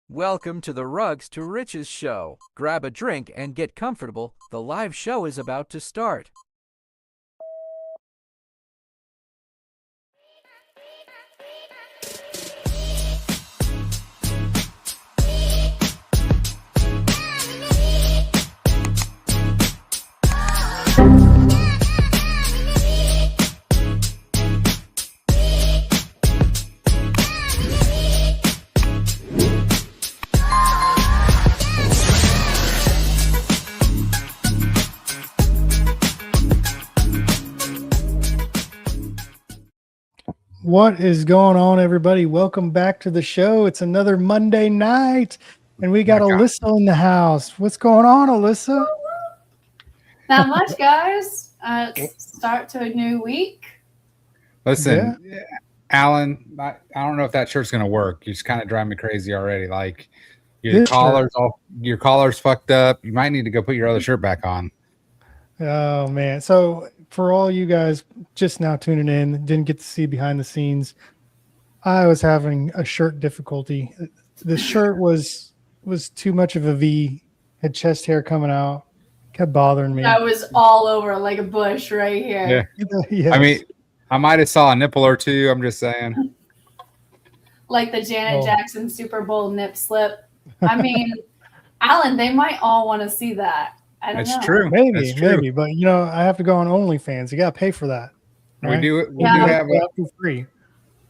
Welcome to the Rugs to Riches show. Grab a drink and get comfortable. The live show is about to start. What is going on, everybody? Welcome back to the show. It's another Monday night, and we got Alyssa in the house. What's going on, Alyssa? Not much, guys. Start to a new week. Listen, Alan, I don't know if that shirt's gonna work. You just kind of drive me crazy already. Like your collar's fucked up. You might need to go put your other shirt back on. Oh man! So for all you guys just now tuning in, didn't get to see behind the scenes, I was having a shirt difficulty. The shirt was too much of a V. Had chest hair coming out, kept bothering me. I was all over like a bush right here. Yeah. Yes. I mean, I might have saw a nipple or two. I'm just saying. Like the Janet Jackson Super Bowl nip slip. I mean, Alan, they might all want to see that. I don't know. True. Maybe, but I have to go on OnlyFans. You got to pay for that. Right? We do have free.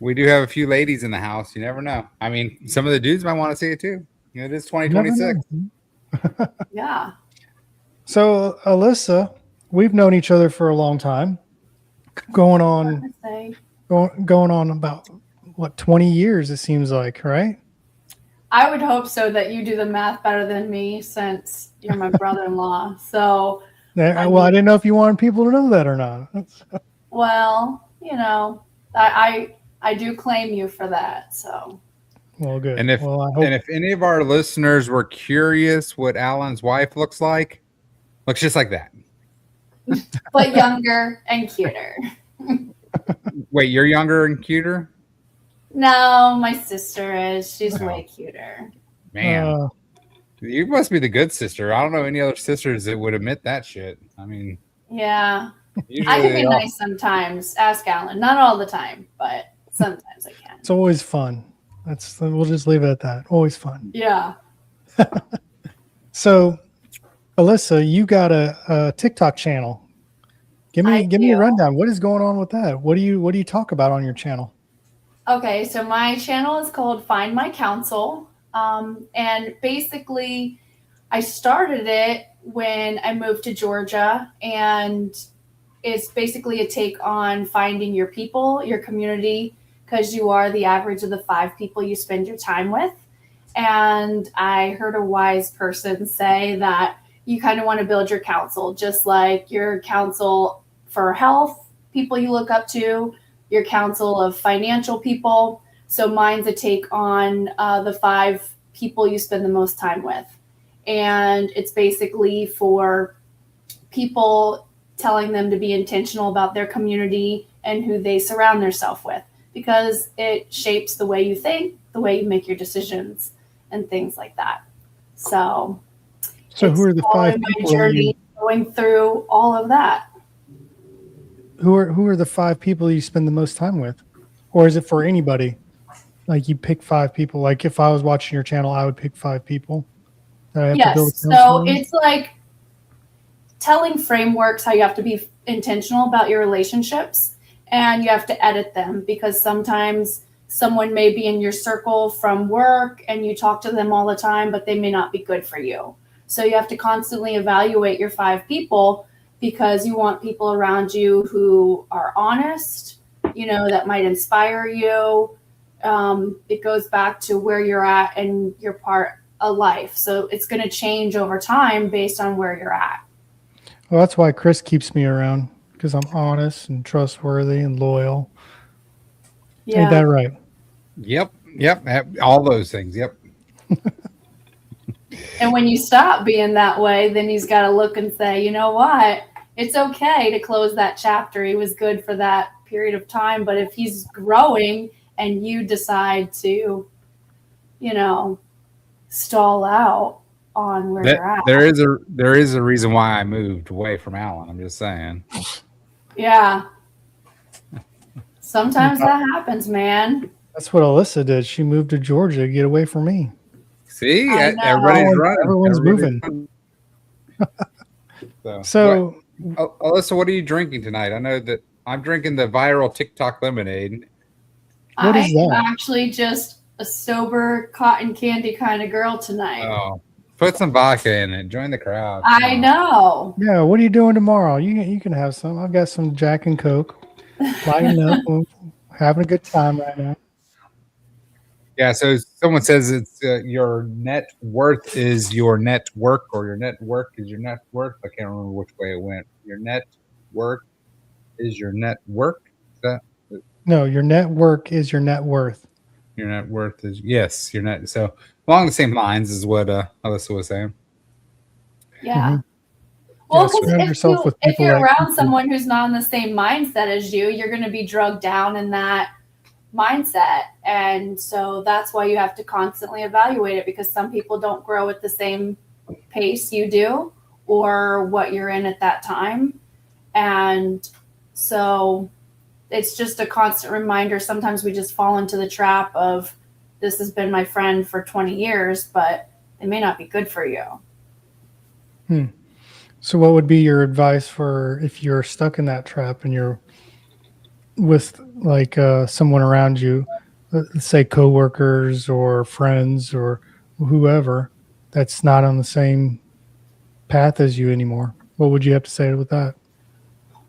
We do have a few ladies in the house. You never know. I mean, some of the dudes might want to see it too. It is 2026. Yeah. So, Alyssa, we've known each other for a long time. Going on about 20 years, it seems like, right? I would hope so, that you do the math better than me, since you're my brother-in-law. So, I didn't know if you wanted people to know that or not. Well, I do claim you for that. So, well, good. And if any of our listeners were curious what Alan's wife looks just like that, but younger and cuter. Wait, you're younger and cuter? No, my sister is. She's way cuter. Man, you must be the good sister. I don't know any other sisters that would admit that shit. I mean, yeah, I can be nice sometimes. Ask Alan. Not all the time, but sometimes I can. It's always fun. We'll just leave it at that. Always fun. Yeah. So, Alyssa, you got a TikTok channel. Give me a rundown. What is going on with that? What do you talk about on your channel? Okay, so my channel is called Find My Counsel. And basically, I started it when I moved to Georgia, and it's basically a take on finding your people, your community, because you are the average of the 5 people you spend your time with. And I heard a wise person say that you kind of want to build your council, just like your council for health, people you look up to, your council of financial people. So mine's a take on the 5 people you spend the most time with. And it's basically for people telling them to be intentional about their community and who they surround themselves with, because it shapes the way you think, the way you make your decisions, and things like that. So who are the 5 people? My journey going through all of that. Who are the 5 people you spend the most time with? Or is it for anybody? Like you pick 5 people. Like if I was watching your channel, I would pick 5 people. Yes. So it's like telling frameworks how you have to be intentional about your relationships, and you have to edit them, because sometimes someone may be in your circle from work and you talk to them all the time, but they may not be good for you. So you have to constantly evaluate your 5 people, because you want people around you who are honest, that might inspire you. It goes back to where you're at and your part of life. So it's going to change over time based on where you're at. Well, that's why Chris keeps me around, because I'm honest and trustworthy and loyal. Yeah. Ain't that right? Yep. All those things. Yep. And when you stop being that way, then he's got to look and say, you know what? It's okay to close that chapter. He was good for that period of time. But if he's growing and you decide to, stall out on where you're at. There is a reason why I moved away from Alan. I'm just saying. Yeah. Sometimes that happens, man. That's what Alyssa did. She moved to Georgia to get away from me. See, I know. everybody's running. Everyone's moving. running. So, Alyssa, what are you drinking tonight? I know that I'm drinking the viral TikTok lemonade. What is I'm that? actually just a sober cotton candy kind of girl tonight. Oh, put some vodka in it. Join the crowd. I know. Yeah, what are you doing tomorrow? You can have some. I've got some Jack and Coke. Lighting up, having a good time right now. Yeah, so someone says it's your net worth is your net work, or your net work is your net worth. I can't remember which way it went. Your net work is your net work. Is that No, your network is your net worth. your net worth is yes, your net. So along the same lines is what Alyssa was saying. Yeah. Mhm. Well, Yeah, surround because yourself with if people you're like around you. someone who's not in the same mindset as you're going to be drugged down in that mindset. And so that's why you have to constantly evaluate it, because some people don't grow at the same pace you do or what you're in at that time. And so it's just a constant reminder. Sometimes we just fall into the trap of, this has been my friend for 20 years, but it may not be good for you. So what would be your advice for if you're stuck in that trap and you're with like someone around you, let's say coworkers or friends or whoever that's not on the same path as you anymore? What would you have to say with that?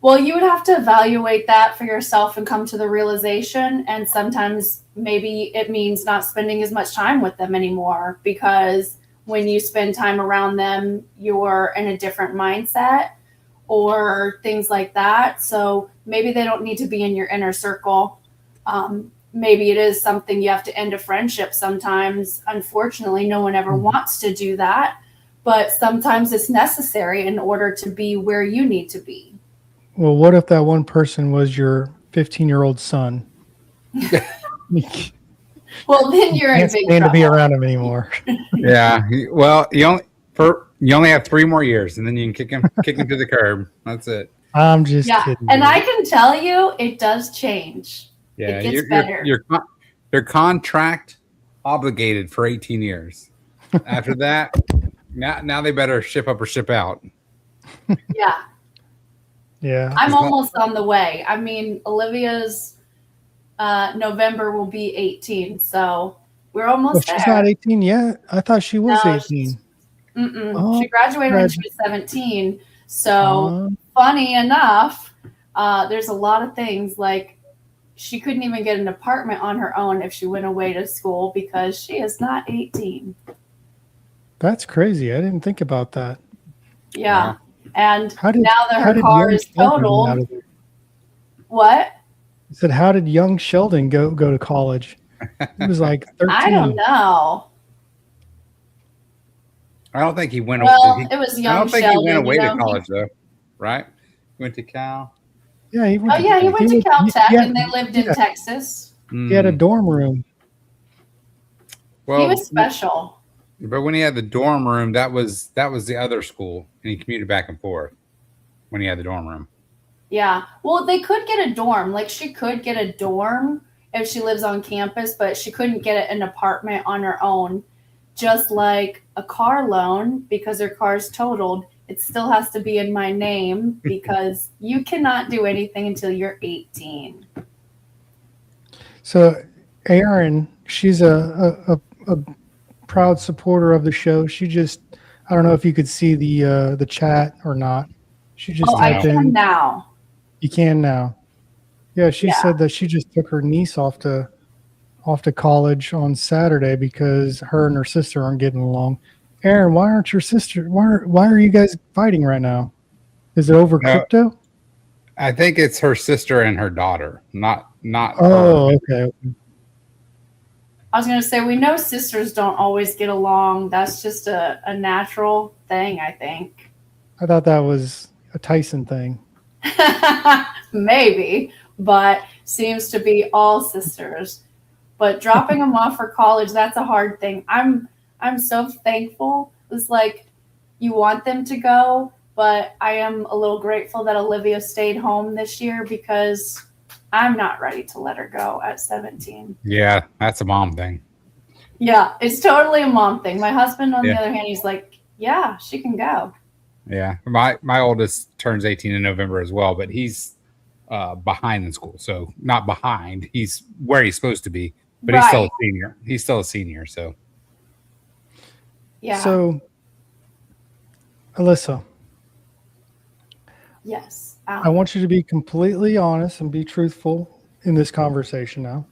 Well, you would have to evaluate that for yourself and come to the realization. And sometimes maybe it means not spending as much time with them anymore, because when you spend time around them, you're in a different mindset or things like that. So maybe they don't need to be in your inner circle. Maybe it is something you have to end a friendship sometimes. Unfortunately, no one ever wants to do that, but sometimes it's necessary in order to be where you need to be. Well, what if that one person was your 15-year-old son? Well, then you're in Can't big stand to be trouble. around him anymore. Yeah. Well, you only have 3 more years, and then you can kick him to the curb. That's it. I'm just Yeah, kidding. and dude. I can tell you, it does change. Yeah, It gets better. You're contract obligated for 18 years. After that, now they better ship up or ship out. Yeah, Yeah. I'm almost on the way. I mean, Olivia's November will be 18, so we're Well, almost she's there. not 18 yet. I thought she was No, 18. She graduated when she was 17. So Uh, funny enough, there's a lot of things like she couldn't even get an apartment on her own if she went away to school because she is not 18. that's crazy. I didn't think about that. Yeah. And How did now that how her did car young is Sheldon get out totaled, of there? what? I said, how did young Sheldon go to college? He was like 13. I don't know. I don't think he went. Well, it was I young don't think Sheldon. he went away you to know, college though, right? He went to Cal. Yeah, he went. he went to Caltech, yeah, and they lived in yeah. Texas. He had a dorm room. Well, He was special. but when he had the dorm room, that was the other school, and he commuted back and forth when he had the dorm room. Yeah. Well, they could get a dorm. Like, she could get a dorm if she lives on campus, but she couldn't get an apartment on her own. Just like a car loan, because her car's totaled, it still has to be in my name because you cannot do anything until you're 18. So, Erin, she's a proud supporter of the show. She just, I don't know if you could see the chat or not. She just I typed can in. now. You can now. Yeah, she said that she just took her niece off to college on Saturday because her and her sister aren't getting along. Erin, why aren't your sister? Why are you guys fighting right now? Is it over crypto? I think it's her sister and her daughter, not. Oh, her. okay. I was going to say, we know sisters don't always get along. That's just a natural thing, I think. I thought that was a Tyson thing. Maybe, but seems to be all sisters. But dropping them off for college, that's a hard thing. I'm I'm so thankful. It's like you want them to go, but I am a little grateful that Olivia stayed home this year because I'm not ready to let her go at 17. Yeah, that's a mom thing. Yeah, it's totally a mom thing. My husband, on Yeah. the other hand, he's like, yeah, she can go. Yeah, my oldest turns 18 in November as well, but he's behind in school. So not behind, he's where he's supposed to be, but he's still a senior. He's still a senior. So Yeah. So, Alyssa, Yes. I want you to be completely honest and be truthful in this conversation now.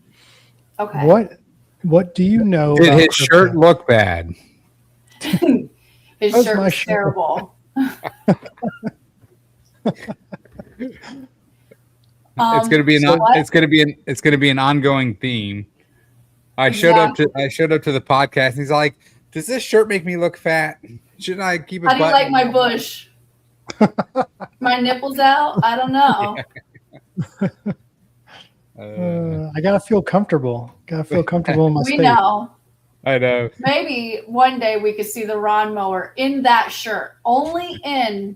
Okay. What do you know did about his crypto? shirt look bad? His That's shirt my was shirt. terrible. It's gonna be it's gonna be an ongoing theme. I showed up to the podcast and he's like, does this shirt make me look fat? Shouldn't I keep it? How do you like my bush? My nipples out? I don't know. I gotta feel comfortable. Gotta feel comfortable in my space. We know. I know. Maybe one day we could see the Ron mower in that shirt. Only in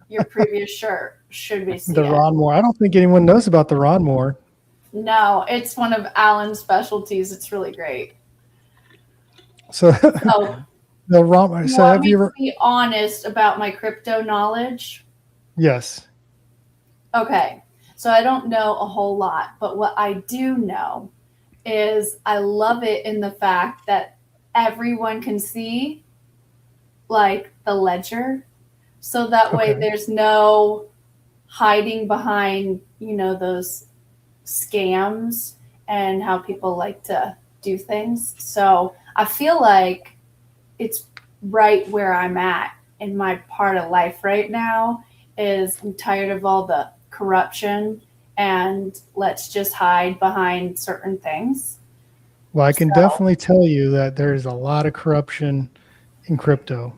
your previous shirt should we see The it. Ron Moore. I don't think anyone knows about the Ron Moore. No, it's one of Alan's specialties. It's really great. So So, the Ron. So want have me you to ever? be honest about my crypto knowledge? Yes. Okay, so I don't know a whole lot, but what I do know is I love it in the fact that everyone can see like the ledger. So that way Okay. there's no hiding behind, those scams and how people like to do things. So I feel like it's right where I'm at in my part of life right now is I'm tired of all the corruption and let's just hide behind certain things. Well, I can definitely tell you that there is a lot of corruption in crypto.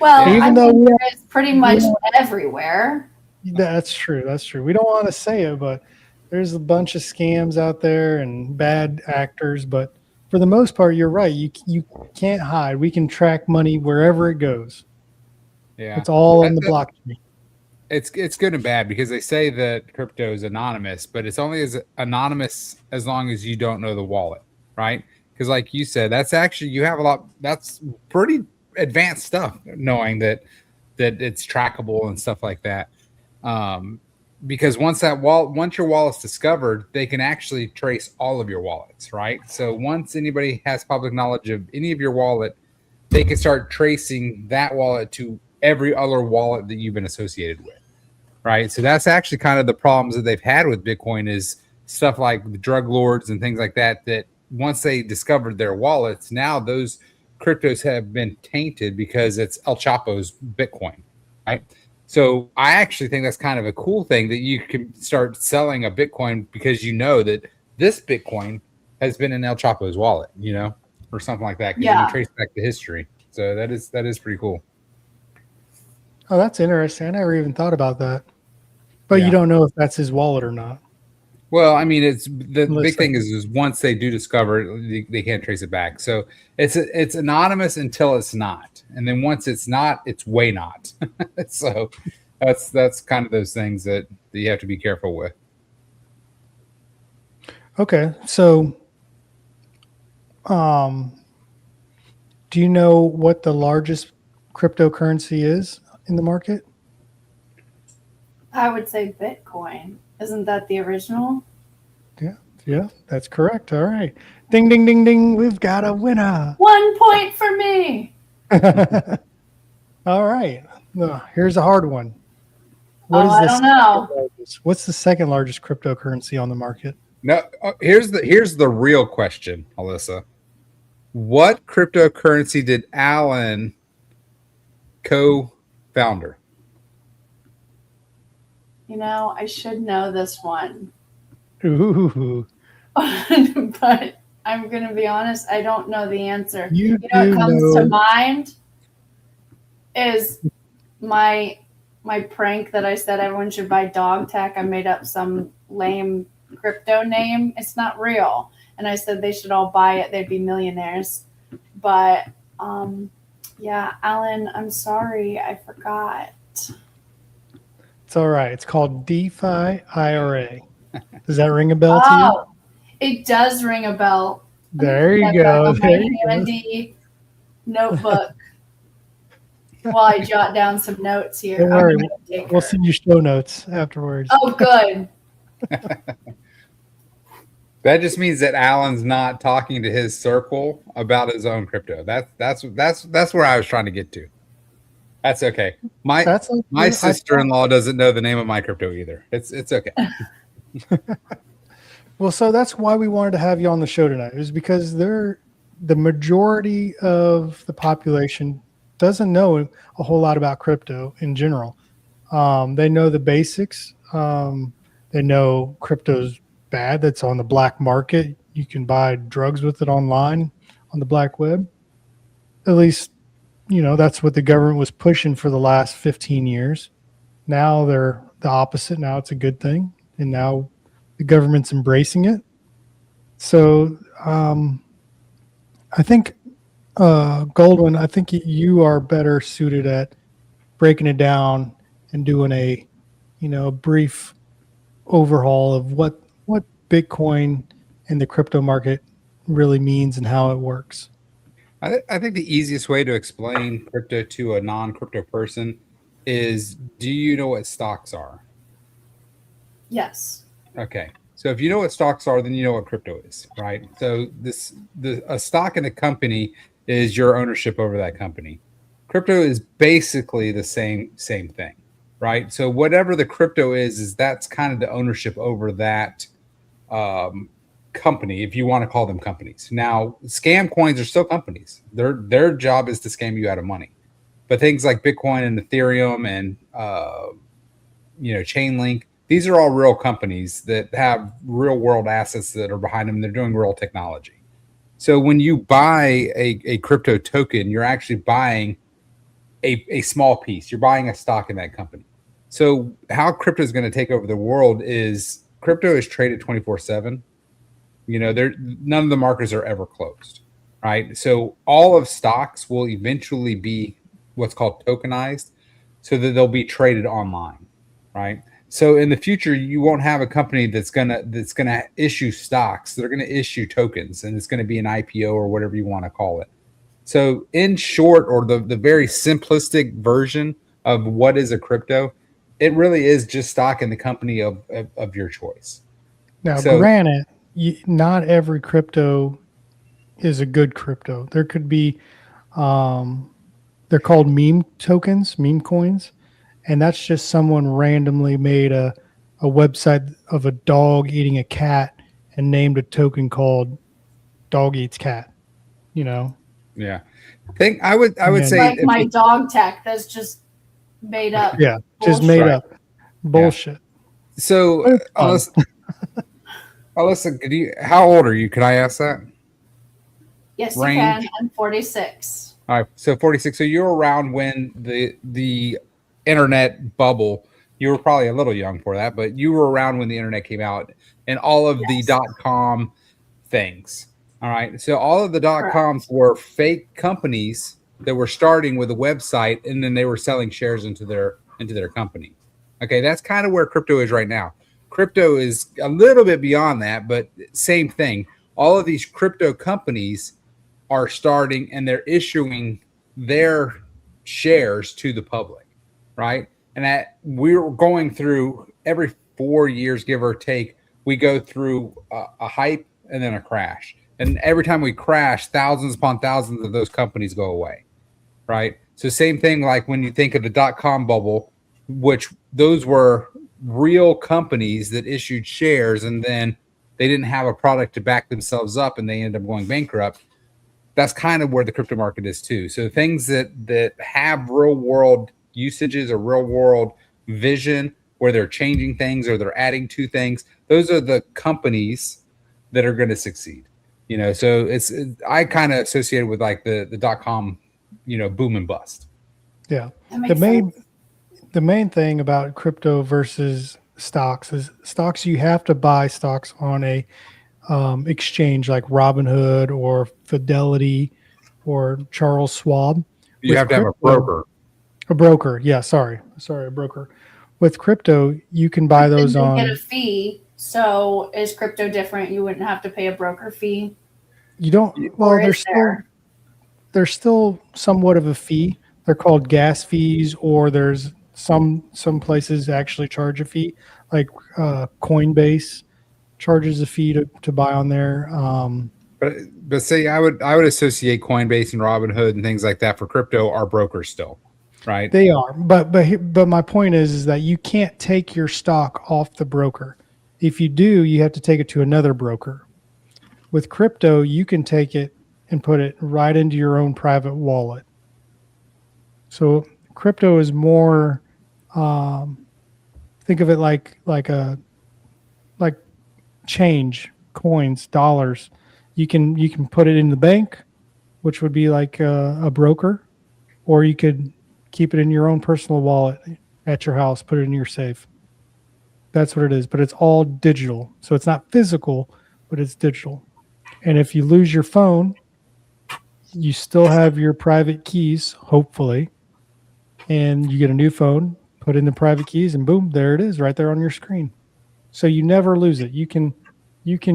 Well, Even though we there is pretty much everywhere. That's true. That's true. We don't want to say it, but there's a bunch of scams out there and bad actors. But for the most part, you're right. You can't hide. We can track money wherever it goes. Yeah, It's all in the blockchain. It's good and bad because they say that crypto is anonymous, but it's only as anonymous as long as you don't know the wallet, right? Because like you said, that's actually you have a lot. That's pretty advanced stuff, knowing that it's trackable and stuff like that. Because once your wallet's discovered, they can actually trace all of your wallets, right? So once anybody has public knowledge of any of your wallet, they can start tracing that wallet to every other wallet that you've been associated with, right? So that's actually kind of the problems that they've had with Bitcoin is stuff like the drug lords and things like that, that once they discovered their wallets, now those cryptos have been tainted because it's El Chapo's Bitcoin, right? So I actually think that's kind of a cool thing that you can start selling a Bitcoin because you know that this Bitcoin has been in El Chapo's wallet, or something like that. Yeah. You can trace back the history. So that is pretty cool. Oh, that's interesting. I never even thought about that. But Yeah. you don't know if that's his wallet or not. Well, I mean, it's the big thing is once they do discover it, they can't trace it back. So it's anonymous until it's not, and then once it's not, it's way not. So that's kind of those things that you have to be careful with. Okay, so do you know what the largest cryptocurrency is in the market? I would say Bitcoin. Isn't that the original? Yeah, that's correct. All right. Ding, ding, ding, ding. We've got a winner. 1 point for me. All right. Well, here's a hard one. I don't know. What's the second largest cryptocurrency on the market? No, here's the real question, Alyssa. What cryptocurrency did Alan co-founder? I should know this one. Ooh. But I'm going to be honest, I don't know the answer. You what comes to mind is my prank that I said everyone should buy dog tag. I made up some lame crypto name. It's not real. And I said they should all buy it. They'd be millionaires. But yeah, Alan, I'm sorry, I forgot. It's all right. It's called DeFi IRA. Does that ring a bell to you? Oh, it does ring a bell. There you Put that back go. on There my you go. handy notebook while I jot down some notes here. Don't I'm worry. a note taker. We'll send you show notes afterwards. Oh, good. That just means that Alan's not talking to his circle about his own crypto. That's where I was trying to get to. That's okay. My sister-in-law doesn't know the name of my crypto either. It's okay. Well, so that's why we wanted to have you on the show tonight, is because the majority of the population doesn't know a whole lot about crypto in general. They know the basics. They know crypto's bad. That's on the black market. You can buy drugs with it online on the black web. At least, that's what the government was pushing for the last 15 years. Now they're the opposite. Now it's a good thing. And now the government's embracing it. So I think, Goldwyn, I think you are better suited at breaking it down and doing a brief overhaul of what Bitcoin and the crypto market really means and how it works. I think the easiest way to explain crypto to a non-crypto person is, do you know what stocks are? Yes. Okay. So if you know what stocks are, then you know what crypto is, right? So a stock in a company is your ownership over that company. Crypto is basically the same thing, right? So whatever the crypto is that's kind of the ownership over that company, if you want to call them companies. Now, scam coins are still companies. Their job is to scam you out of money. But things like Bitcoin and Ethereum and Chainlink, these are all real companies that have real world assets that are behind them. They're doing real technology. So when you buy a crypto token, you're actually buying a small piece. You're buying a stock in that company. So how crypto is going to take over the world is crypto is traded 24/7. None of the markets are ever closed, right? So all of stocks will eventually be what's called tokenized, so that they'll be traded online, right? So in the future, you won't have a company that's gonna issue stocks. They're gonna issue tokens, and it's gonna be an IPO or whatever you want to call it. So in short, or the very simplistic version of what is a crypto, it really is just stock in the company of your choice. Now, granted, not every crypto is a good crypto. There could be, they're called meme tokens, meme coins, and that's just someone randomly made a website of a dog eating a cat and named a token called "Dog Eats Cat." Yeah, I would say like my dog tech that's just made up. Yeah, just made up bullshit. Yeah. So Alyssa, how old are you? Can I ask that? Yes, you can. I'm 46. All right, so 46. So you're around when the internet bubble. You were probably a little young for that, but you were around when the internet came out and all of the .com things. All right, so all of the .coms were fake companies that were starting with a website, and then they were selling shares into their company. Okay, that's kind of where crypto is right now. Crypto is a little bit beyond that, but same thing. All of these crypto companies are starting and they're issuing their shares to the public, right? And that we're going through every 4 years, give or take, we go through a hype and then a crash. And every time we crash, thousands upon thousands of those companies go away, right? So same thing like when you think of the .com bubble, which those were real companies that issued shares and then they didn't have a product to back themselves up and they ended up going bankrupt. That's kind of where the crypto market is too. So things that have real world usages or real world vision where they're changing things or they're adding to things, those are the companies that are going to succeed. So I kind of associate with like the .com, boom and bust. Yeah. The main thing about crypto versus stocks is stocks, you have to buy stocks on a exchange like Robinhood or Fidelity or Charles Schwab. You have to have a broker. A broker, yeah. Sorry, a broker. With crypto, you can buy those Then on. they get a fee. So is crypto different? You wouldn't have to pay a broker fee. You don't. Well, there's still somewhat of a fee. They're called gas fees, or there's some places actually charge a fee, like Coinbase charges a fee to buy on there. But say I would associate Coinbase and Robinhood and things like that for crypto are brokers still, right? They are, but my point is that you can't take your stock off the broker. If you do, you have to take it to another broker. With crypto, you can take it and put it right into your own private wallet. So crypto is more, think of it like change, coins, dollars. You can put it in the bank, which would be like a broker, or you could keep it in your own personal wallet at your house, put it in your safe. That's what it is, but it's all digital. So it's not physical, but it's digital. And if you lose your phone, you still have your private keys, hopefully, and you get a new phone, put in the private keys, and boom, there it is right there on your screen. So you never lose it. You can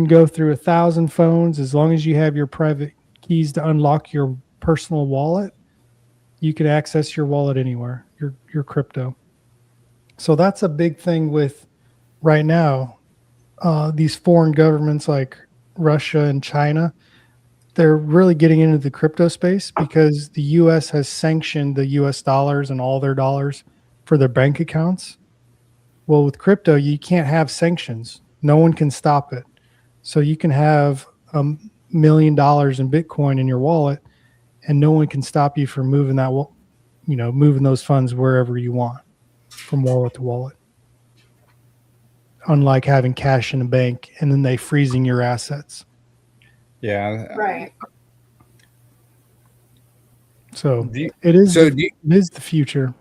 go through 1,000 phones as long as you have your private keys to unlock your personal wallet. You can access your wallet anywhere, your crypto. So that's a big thing with right now. These foreign governments like Russia and China, they're really getting into the crypto space because the U.S. has sanctioned the U.S. dollars and all their dollars for their bank accounts. Well, with crypto, you can't have sanctions. No one can stop it. So you can have $1 million in Bitcoin in your wallet, and no one can stop you from moving moving those funds wherever you want, from wallet to wallet. Unlike having cash in a bank and then they freezing your assets. Yeah. Right. So it is the future.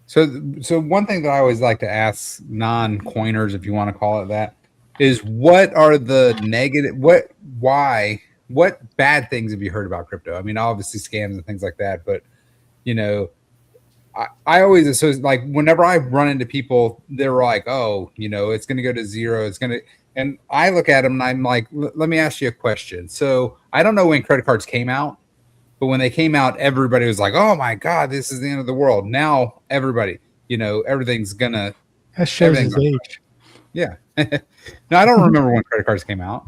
So one thing that I always like to ask non-coiners, if you want to call it that, is what are the negative, what bad things have you heard about crypto? I mean, obviously scams and things like that, but I always associate, like, whenever I run into people, they're like, oh, it's going to go to zero. And I look at them and I'm like, let me ask you a question. So I don't know when credit cards came out, but when they came out, everybody was like, oh my God, this is the end of the world. Now everybody, everything's gonna. That shows his age. Yeah. No, I don't remember when credit cards came out.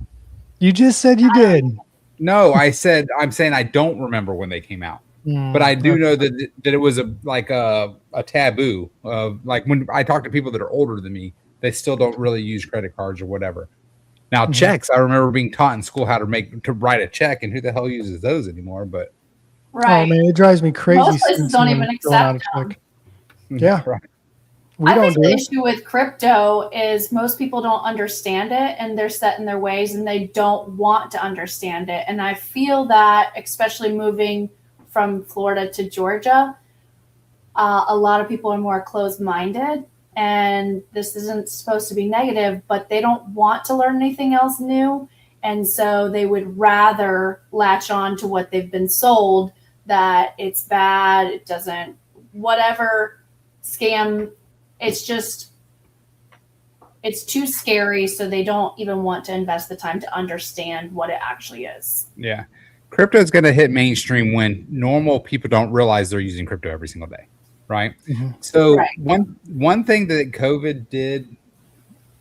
You just said you did. No, I'm saying I don't remember when they came out. But I do know that it was a taboo. Like when I talk to people that are older than me, they still don't really use credit cards or whatever. Now checks, I remember being taught in school how to write a check, and who the hell uses those anymore? But right, oh man, it drives me crazy. Most places don't even accept them. Yeah, right. I think the issue with crypto is most people don't understand it, and they're set in their ways, and they don't want to understand it. And I feel that, especially moving from Florida to Georgia, a lot of people are more closed-minded, and this isn't supposed to be negative, but they don't want to learn anything else new, and so they would rather latch on to what they've been sold, that it's bad, it doesn't, whatever scam, it's too scary, so they don't even want to invest the time to understand what it actually is. Yeah. Crypto is going to hit mainstream when normal people don't realize they're using crypto every single day, right? Mm-hmm. So one thing that COVID did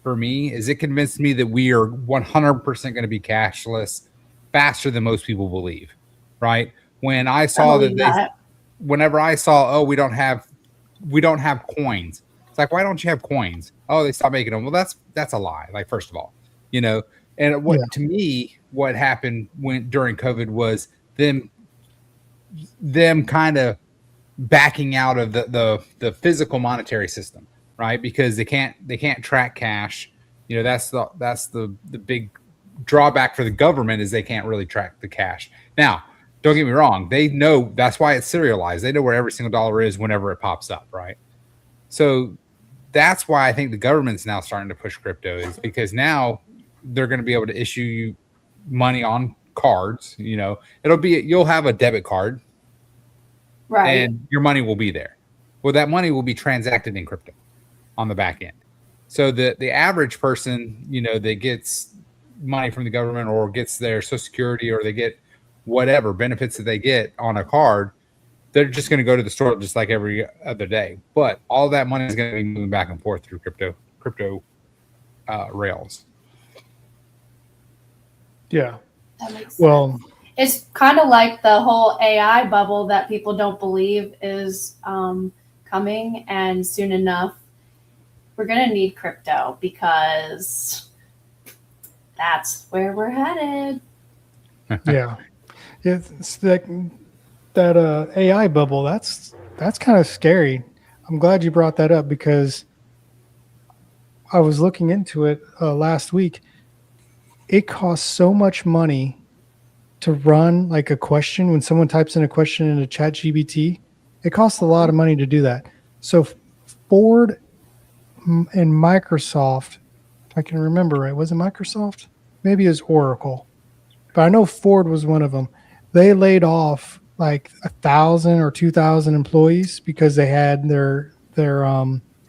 for me is it convinced me that we are 100% going to be cashless faster than most people believe, right? When I saw whenever I saw, oh, we don't have coins. It's like, why don't you have coins? Oh, they stopped making them. Well, that's a lie. Like, first of all, and to me, what happened during COVID was them kind of backing out of the physical monetary system, right? Because they can't track cash. That's the big drawback for the government, is they can't really track the cash. Now, don't get me wrong, they know that's why it's serialized. They know where every single dollar is whenever it pops up, right? So that's why I think the government's now starting to push crypto, is because now they're going to be able to issue you money on cards. You'll have a debit card, Right. and your money will be there. Well, that money will be transacted in crypto on the back end. So the average person, that gets money from the government or gets their Social Security or they get whatever benefits that they get on a card, they're just going to go to the store just like every other day. But all that money is going to be moving back and forth through crypto rails. Yeah. That makes sense. Well, It's kind of like the whole AI bubble that people don't believe is coming, and soon enough, we're going to need crypto because that's where we're headed. yeah. It's that AI bubble. That's kind of scary. I'm glad you brought that up because I was looking into it last week. It costs so much money to run like a question when someone types in a question into ChatGPT. It costs a lot of money to do that. So Ford and Microsoft, if I can remember right, was it Microsoft? Maybe it was Oracle, but I know Ford was one of them. They laid off like 1,000 or 2,000 employees because they had their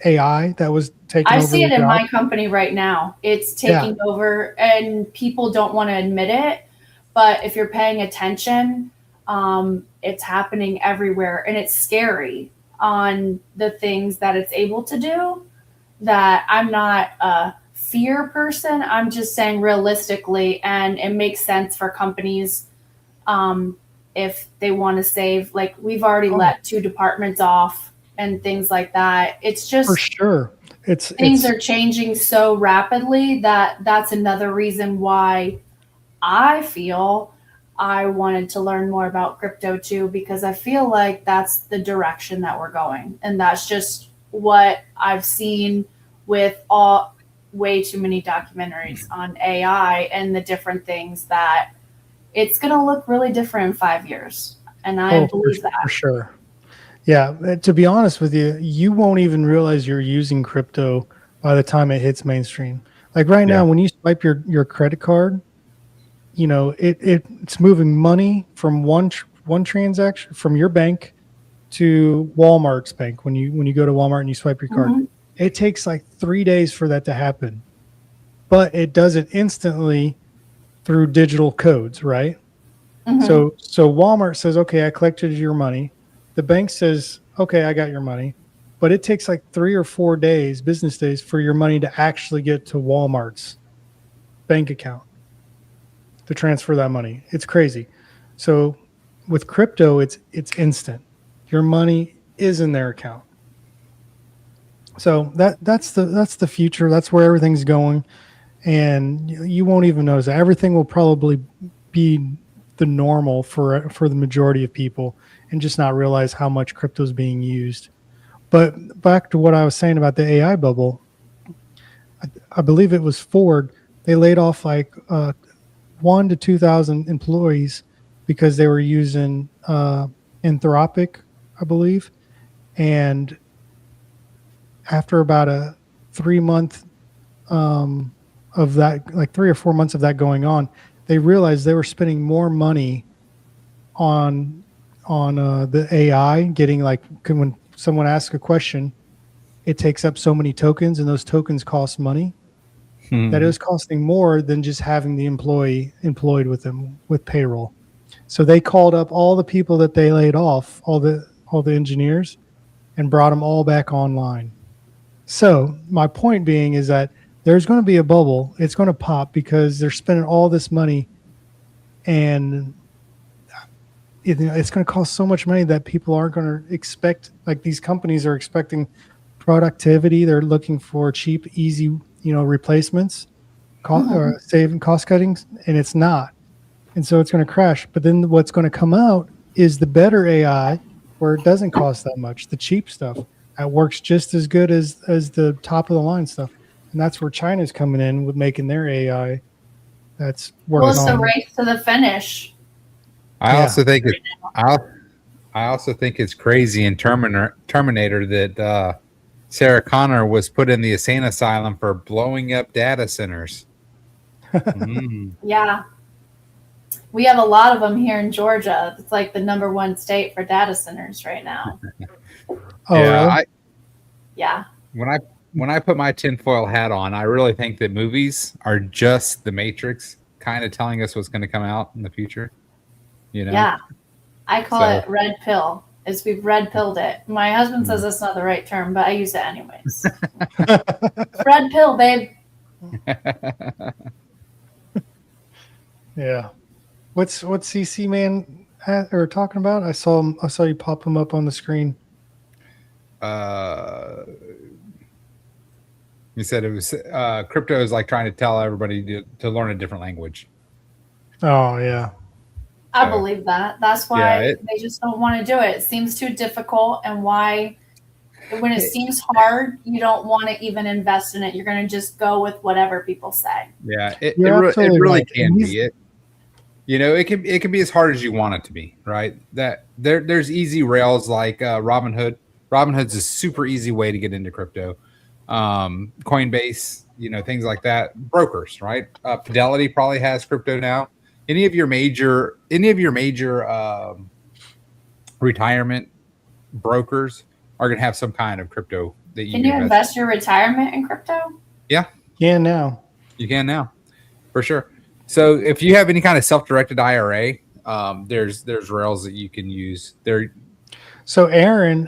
AI that was taking I over see it their in job. my company right now. It's taking over, and people don't want to admit it. But if you're paying attention, it's happening everywhere, and it's scary on the things that it's able to do. That I'm not a fear person. I'm just saying realistically, and it makes sense for companies if they want to save. Like we've already let 2 departments off and things like that. It's just For sure. things are changing so rapidly that that's another reason why I feel I wanted to learn more about crypto too, because I feel like that's the direction that we're going. And that's just what I've seen with way too many documentaries on AI and the different things that it's going to look really different in 5 years. And I believe that. For sure. Yeah. To be honest with you, you won't even realize you're using crypto by the time it hits mainstream. Like right now, when you swipe your credit card, it's moving money from one transaction from your bank to Walmart's bank. When you go to Walmart and you swipe your card, it takes like 3 days for that to happen, but it does it instantly through digital codes, right? So Walmart says, okay, I collected your money. The bank says, okay, I got your money, but it takes like 3 or 4 days, business days, for your money to actually get to Walmart's bank account to transfer that money. It's crazy. So with crypto, it's instant. Your money is in their account. So that's the future. That's where everything's going, and you won't even notice that. Everything will probably be the normal for the majority of people, and just not realize how much crypto is being used. But back to what I was saying about the AI bubble, I believe it was Ford. They laid off like 1,000 to 2,000 employees because they were using Anthropic, I believe, and after about a 3-month of that, like 3 or 4 months of that going on, they realized they were spending more money on the AI, getting like when someone asks a question, it takes up so many tokens, and those tokens cost money. That it was costing more than just having the employee employed with them with payroll. So they called up all the people that they laid off, all the engineers, and brought them all back online. So my point being is that there's going to be a bubble. It's going to pop because they're spending all this money, and it's going to cost so much money that people aren't going to expect. Like these companies are expecting productivity. They're looking for cheap, easy, replacements, saving cost cuttings, and it's not. And so it's going to crash. But then what's going to come out is the better AI, where it doesn't cost that much, the cheap stuff that works just as good as the top of the line stuff. And that's where China's coming in with making their AI that's working. Well, it's the race to the finish. I also think it's crazy in Terminator that Sarah Connor was put in the insane asylum for blowing up data centers. Yeah. We have a lot of them here in Georgia. It's like the #1 state for data centers right now. Oh, yeah, really? Yeah. When I put my tinfoil hat on, I really think that movies are just the Matrix, kind of telling us what's going to come out in the future. You know? Yeah. I call So- it red pill. Is we've red pilled it. My husband says that's not the right term, but I use it anyways. Red pill, babe. Yeah. What's CC man or talking about? I saw you pop him up on the screen. You said it was crypto is like trying to tell everybody to learn a different language. Oh yeah. I believe that. That's why Yeah, they just don't want to do it. It seems too difficult, and why when it seems hard, you don't want to even invest in it. You're going to just go with whatever people say. Yeah, it absolutely really right. can be it. You know, it can be as hard as you want it to be, right? That there's easy rails like Robinhood. Robinhood's a super easy way to get into crypto. Coinbase, you know, things like that. Brokers, right? Fidelity probably has crypto now. Any of your major retirement brokers are going to have some kind of crypto that you Can you invest your retirement in crypto? Yeah, now. you can now, for sure. So if you have any kind of self-directed IRA, there's rails that you can use. There. So Erin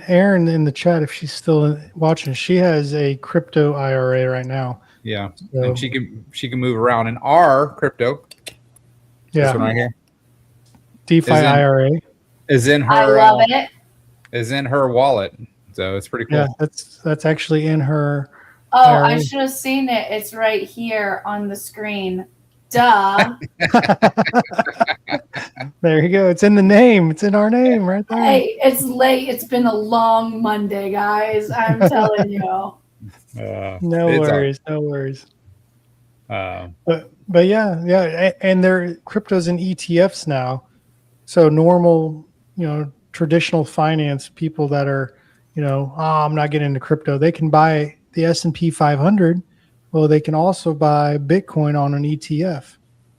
in the chat, if she's still watching, she has a crypto IRA right now. Yeah, So, and she can move around. And our crypto, this one right here, DeFi IRA is in her. I love it. Is in her wallet, so it's pretty cool. Yeah, that's actually in her. Oh, IRA. I should have seen it. It's right here on the screen. Duh. There you go. It's in the name. It's in our name right there. Hey, it's late. It's been a long Monday, guys. I'm telling you. No worries. No worries. Um, But yeah, and they're cryptos and ETFs now. So normal, traditional finance people that are, I'm not getting into crypto. They can buy the S&P 500. Well, they can also buy Bitcoin on an ETF.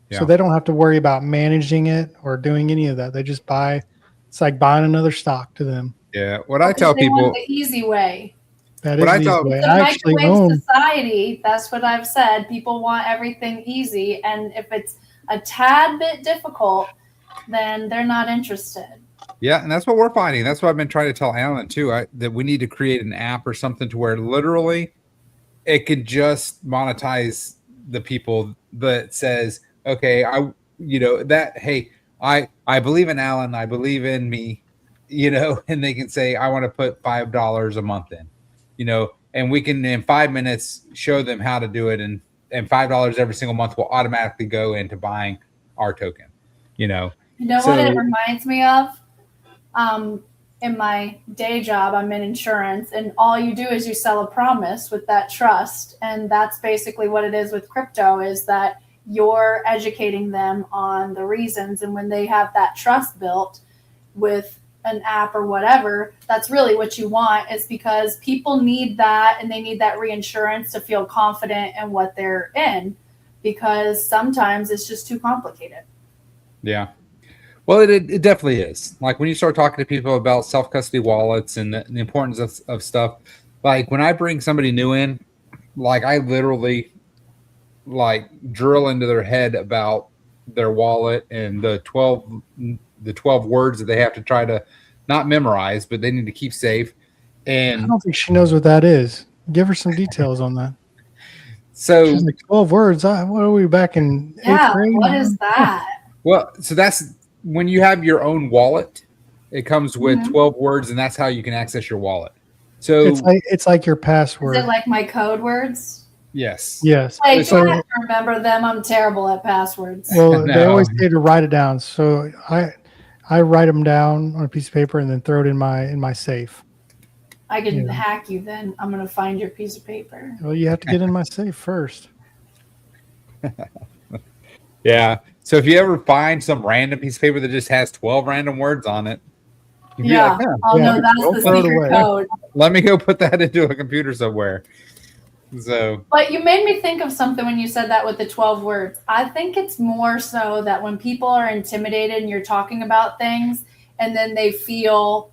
Yeah. So they don't have to worry about managing it or doing any of that. They just buy. It's like buying another stock to them. yeah, what I tell They people, want the easy way. That What is I the tell- easy way. The I actually microwave own. society, that's what I've said. People want everything easy. And if it's a tad bit difficult, then they're not interested. yeah, and that's what we're finding. That's what I've been trying to tell Alan too. That we need to create an app or something to where literally it could just monetize the people that says, okay, I believe in Alan, I believe in me, and they can say, I want to put $5 a month in, and we can in 5 minutes show them how to do it, and $5 every single month will automatically go into buying our token, You know So- what it reminds me of? In my day job, I'm in insurance, and all you do is you sell a promise with that trust. And that's basically what it is with crypto, is that you're educating them on the reasons. And when they have that trust built with an app or whatever, that's really what you want, is because people need that, and they need that reinsurance to feel confident in what they're in, because sometimes it's just too complicated. Yeah. Well, it definitely is. Like when you start talking to people about self-custody wallets and the importance of stuff, like when I bring somebody new in, like I literally like drill into their head about their wallet and the 12 words that they have to try to not memorize, but they need to keep safe. I And don't think she knows what that is. Give her some details on that. so, She's like 12 words. What are we back in Yeah, 8th grade? what is that? well, so that's when you have your own wallet, it comes with Mhm. 12 words, and that's how you can access your wallet. So It's like your password. Is it like my code words? yes. Yes. I So, can't remember them. I'm terrible at passwords. well, they No. always say to write it down. So I write them down on a piece of paper and then throw it in my safe. I can Yeah. hack you then. I'm going to find your piece of paper. Well, you have to get in my safe first. Yeah. So if you ever find some random piece of paper that just has 12 random words on it, you'd be Yeah. like, Oh, Yeah. no, that's Don't the throw it secret away. code. let me go put that into a computer somewhere. So, But you made me think of something when you said that with the 12 words. I think it's more so that when people are intimidated and you're talking about things and then they feel,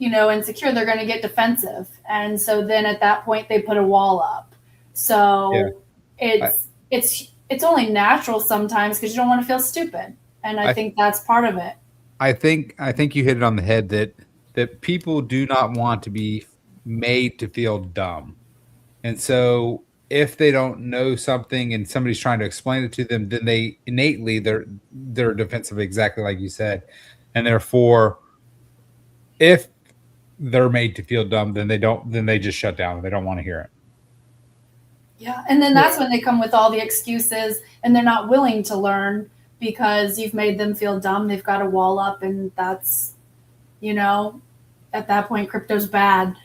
insecure, they're going to get defensive. And so then at that point they put a wall up. So it's only natural sometimes because you don't want to feel stupid. And I think that's part of it. I think you hit it on the head that people do not want to be made to feel dumb. And so if they don't know something and somebody's trying to explain it to them, then they innately they're defensive, exactly like you said. And therefore, if they're made to feel dumb, then they just shut down. They don't want to hear it. Yeah. And then that's when they come with all the excuses and they're not willing to learn because you've made them feel dumb. They've got a wall up, and that's, at that point, crypto's bad.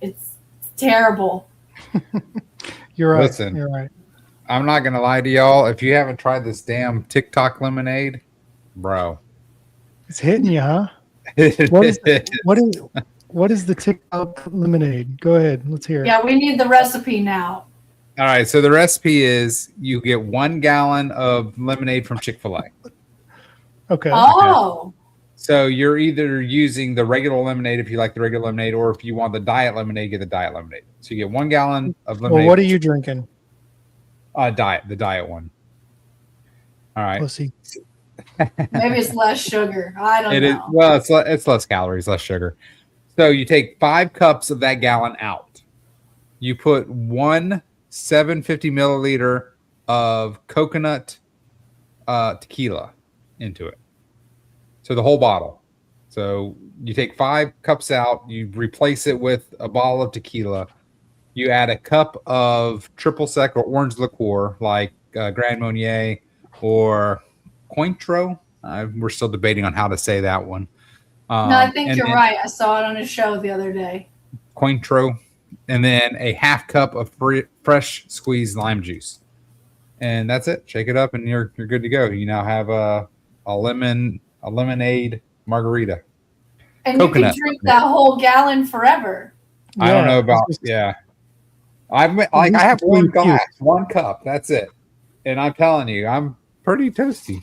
It's terrible. You're right. Listen, you're right. I'm not going to lie to y'all. If you haven't tried this damn TikTok lemonade, bro. It's hitting you, huh? What is the TikTok lemonade? Go ahead. Let's hear it. Yeah, we need the recipe now. All right. So the recipe is you get 1 gallon of lemonade from Chick-fil-A. Okay. Oh. So you're either using the regular lemonade if you like the regular lemonade, or if you want the diet lemonade, get the diet lemonade. So you get 1 gallon of lemonade. Well, what are you drinking? The diet one. All right. Let's see. Maybe it's less sugar. I don't know. Well, it's less calories, less sugar. So you take 5 cups of that gallon out. You put 1 750 milliliter of coconut tequila into it. So the whole bottle. So you take 5 cups out, you replace it with a bottle of tequila. You add a cup of triple sec or orange liqueur like Grand Marnier or Cointreau. We're still debating on how to say that one. No, I think you're right. I saw it on a show the other day. Cointreau. And then a half cup of fresh squeezed lime juice. And that's it. Shake it up and you're good to go. You now have a lemonade margarita. And coconut. You can drink that whole gallon forever. I don't know about I have one glass, 1 cup. That's it. And I'm telling you, I'm pretty toasty.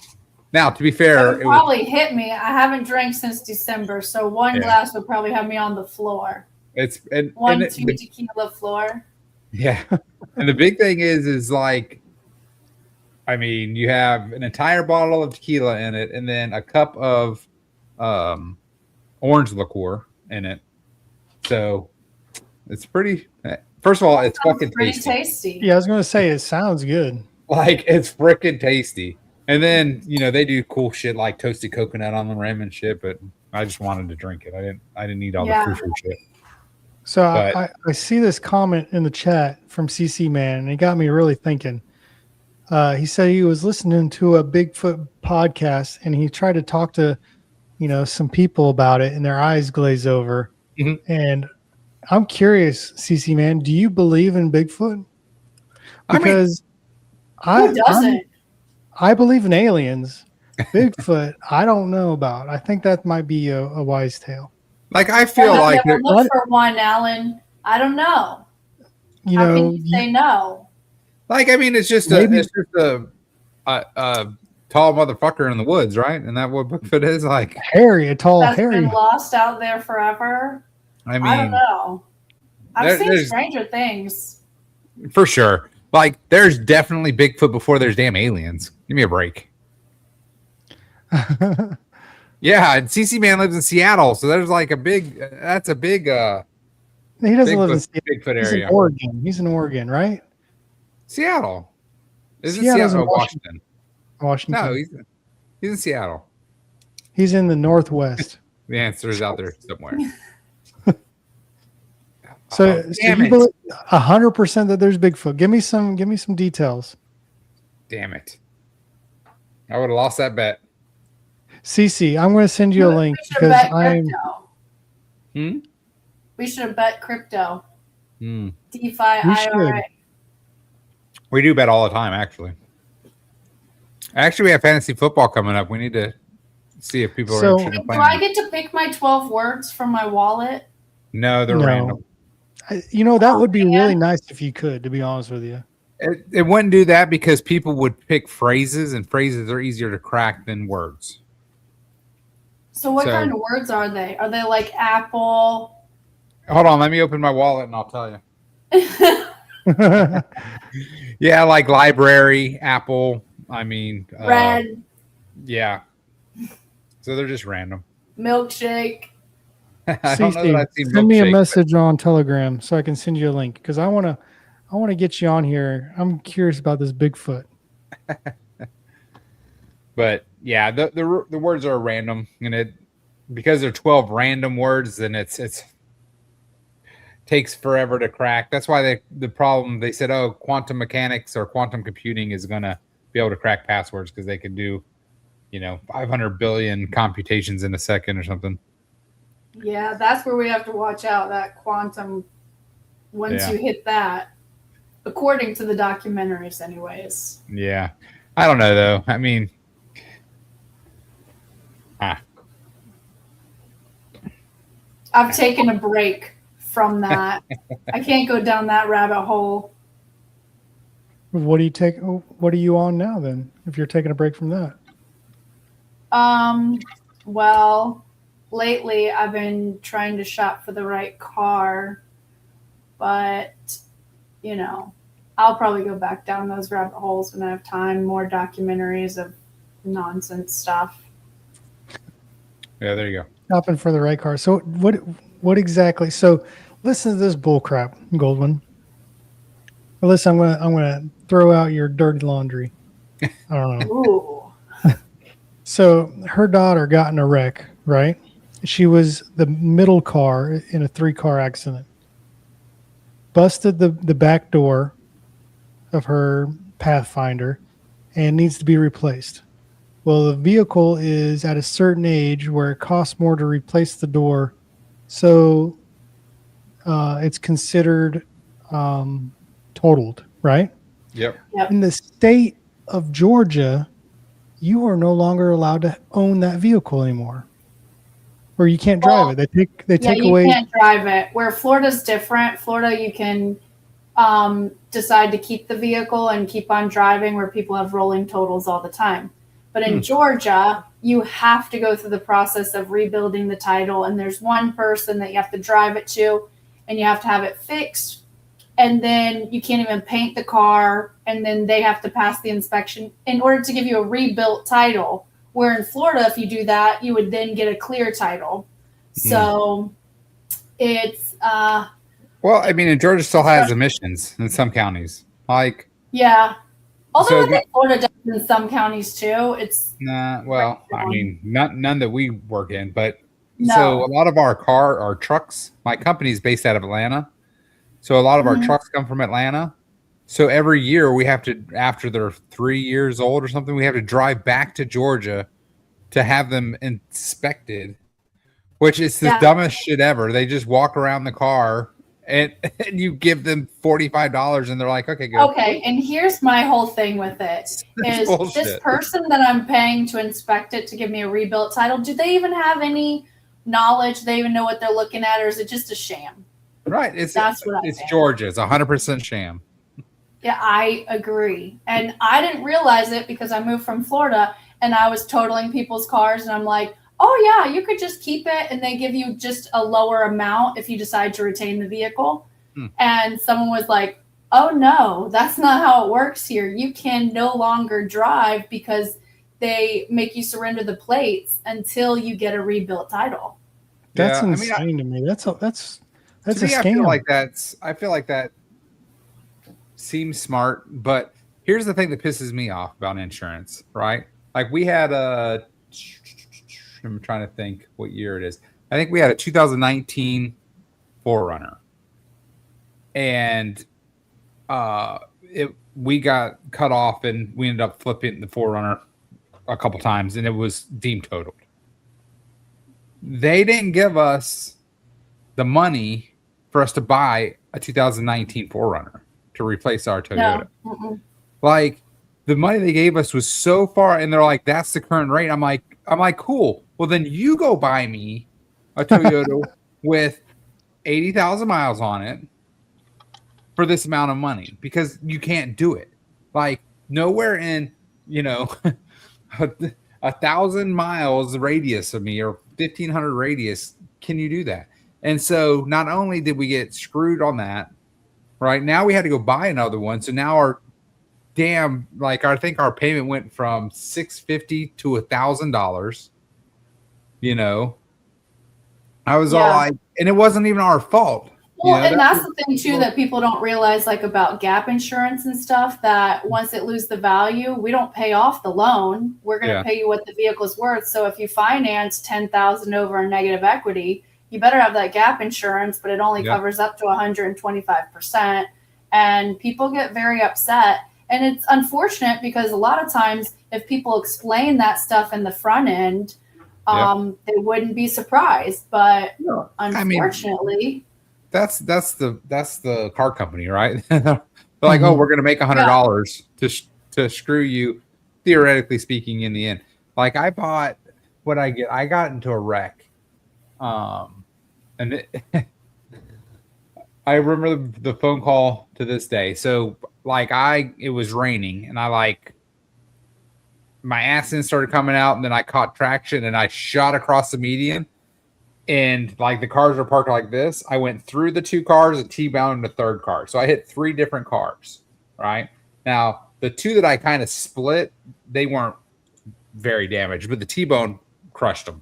Now, to be fair, it probably hit me. I haven't drank since December, so 1 glass would probably have me on the floor. It's two tequila floor. Yeah. And the big thing is like, I mean, you have an entire bottle of tequila in it, and then a cup of orange liqueur in it. So it's pretty. First of all, it's fucking tasty. Yeah, I was going to say it sounds good. Like, it's freaking tasty. And then they do cool shit like toasted coconut on the rim and shit. But I just wanted to drink it. I didn't need all the free shit. So I see this comment in the chat from CC Man, and it got me really thinking. He said he was listening to a Bigfoot podcast, and he tried to talk to, some people about it, and their eyes glaze over. Mm-hmm. And I'm curious, CC Man, do you believe in Bigfoot? Because who doesn't? I believe in aliens. Bigfoot, I don't know about. I think that might be a wise tale. Like, I feel like look for one, Alan. I don't know. How can you say no? Like, I mean, it's just a tall motherfucker in the woods, right? And that what Bigfoot is like. A tall That's hairy. Been lost out there forever. I mean, I don't know. I've seen Stranger Things. For sure. Like, there's definitely Bigfoot before there's damn aliens. Give me a break. Yeah, and CC Man lives in Seattle, so there's like that's a big he doesn't live in Bigfoot area. He's in Oregon. He's in Oregon, right? Seattle. Isn't Seattle in Washington? Washington. No, he's in Seattle. He's in the Northwest. The answer is out there somewhere. So you believe 100% that there's Bigfoot? Give me some details. Damn it! I would have lost that bet. CC, I'm going to send you a link because I'm. We should have bet crypto. DeFi, IRA. We do bet all the time, actually. Actually, we have fantasy football coming up. We need to see if people are interested in playing. Do I get to pick my 12 words from my wallet? No, they're random. That would be really nice if you could, to be honest with you. It wouldn't do that because people would pick phrases, and phrases are easier to crack than words. So what kind of words are they? Are they like apple? Hold on, let me open my wallet and I'll tell you. Yeah, like library, apple. I mean, red. Yeah. So they're just random. Milkshake. I don't know that I've seen send me a milkshake, message on Telegram so I can send you a link because I want to get you on here. I'm curious about this Bigfoot. But yeah, the words are random, and because they're 12 random words, then it's takes forever to crack. That's why the problem they said, oh, quantum mechanics or quantum computing is gonna be able to crack passwords because they can do, 500 billion computations in a second or something. Yeah, that's where we have to watch out. That quantum. Once you hit that, according to the documentaries, anyways. Yeah, I don't know though. I mean. I've taken a break from that. I can't go down that rabbit hole. What do you take? What are you on now then? If you're taking a break from that? Well, lately I've been trying to shop for the right car, but I'll probably go back down those rabbit holes when I have time. More documentaries of nonsense stuff. Yeah, there you go. Shopping for the right car. So what exactly? So listen to this bull crap, Goldwyn. Alyssa, I'm gonna throw out your dirty laundry. I don't know. Ooh. So her daughter got in a wreck, right? She was the middle car in a 3-car accident. Busted the back door of her Pathfinder and needs to be replaced. Well, the vehicle is at a certain age where it costs more to replace the door, so it's considered totaled, right? Yep. In the state of Georgia, you are no longer allowed to own that vehicle anymore, or you can't drive it. They take away. You can't drive it. Where Florida's different. Florida, you can decide to keep the vehicle and keep on driving, where people have rolling totals all the time. But in Georgia, you have to go through the process of rebuilding the title, and there's one person that you have to drive it to, and you have to have it fixed, and then you can't even paint the car, and then they have to pass the inspection in order to give you a rebuilt title. Where in Florida, if you do that, you would then get a clear title. So it's well, I mean, and Georgia still has emissions in some counties. Like, yeah. Although So I think Florida does in some counties too. It's well, I mean, none that we work in, but No. so a lot of our trucks, my company's based out of Atlanta. So a lot of our trucks come from Atlanta. So every year we have to, after they're 3 years old or something, we have to drive back to Georgia to have them inspected, which is the dumbest shit ever. They just walk around the car and you give them $45 and they're like, okay, good. Okay, and here's my whole thing with it is bullshit. This person that I'm paying to inspect it to give me a rebuilt title, do they even have any knowledge? Do they even know what they're looking at, or is it just a sham? Right. That's what I think. Georgia. It's 100% sham. Yeah, I agree. And I didn't realize it because I moved from Florida and I was totaling people's cars, and I'm like, oh yeah, you could just keep it and they give you just a lower amount if you decide to retain the vehicle. And someone was like, oh no, that's not how it works here. You can no longer drive because they make you surrender the plates until you get a rebuilt title. That's insane to me. That's a scam. I feel like that seems smart, but here's the thing that pisses me off about insurance, right? Like we had I'm trying to think what year it is. I think we had a 2019 4Runner, and we got cut off, and we ended up flipping the 4Runner a couple times, and it was deemed totaled. They didn't give us the money for us to buy a 2019 4Runner to replace our Toyota. No. Like the money they gave us was so far, and they're like, "That's the current rate." I'm like, cool. Well, then you go buy me a Toyota with 80,000 miles on it for this amount of money because you can't do it. Like nowhere in, a 1,000 miles radius of me or 1,500 radius can you do that. And so not only did we get screwed on that, right now we had to go buy another one. So now our I think our payment went from $650 to $1,000. I was all like, and it wasn't even our fault. Well, and that's the thing too that people don't realize, like about gap insurance and stuff, that once it loses the value, we don't pay off the loan. We're going to pay you what the vehicle's worth. So if you finance $10,000 over a negative equity, you better have that gap insurance, but it only covers up to 125%. And people get very upset. And it's unfortunate because a lot of times if people explain that stuff in the front end, they wouldn't be surprised. But unfortunately, that's the car company, right? They're like, oh, we're going to make $100 to screw you, theoretically speaking, in the end. Like I got into a wreck. And I remember the phone call to this day. So it was raining and my accident started coming out and then I caught traction and I shot across the median and the cars were parked like this. I went through the two cars and T-bound the third car. So I hit 3 different cars, right? Now, the 2 that I kind of split, they weren't very damaged, but the T-bone crushed them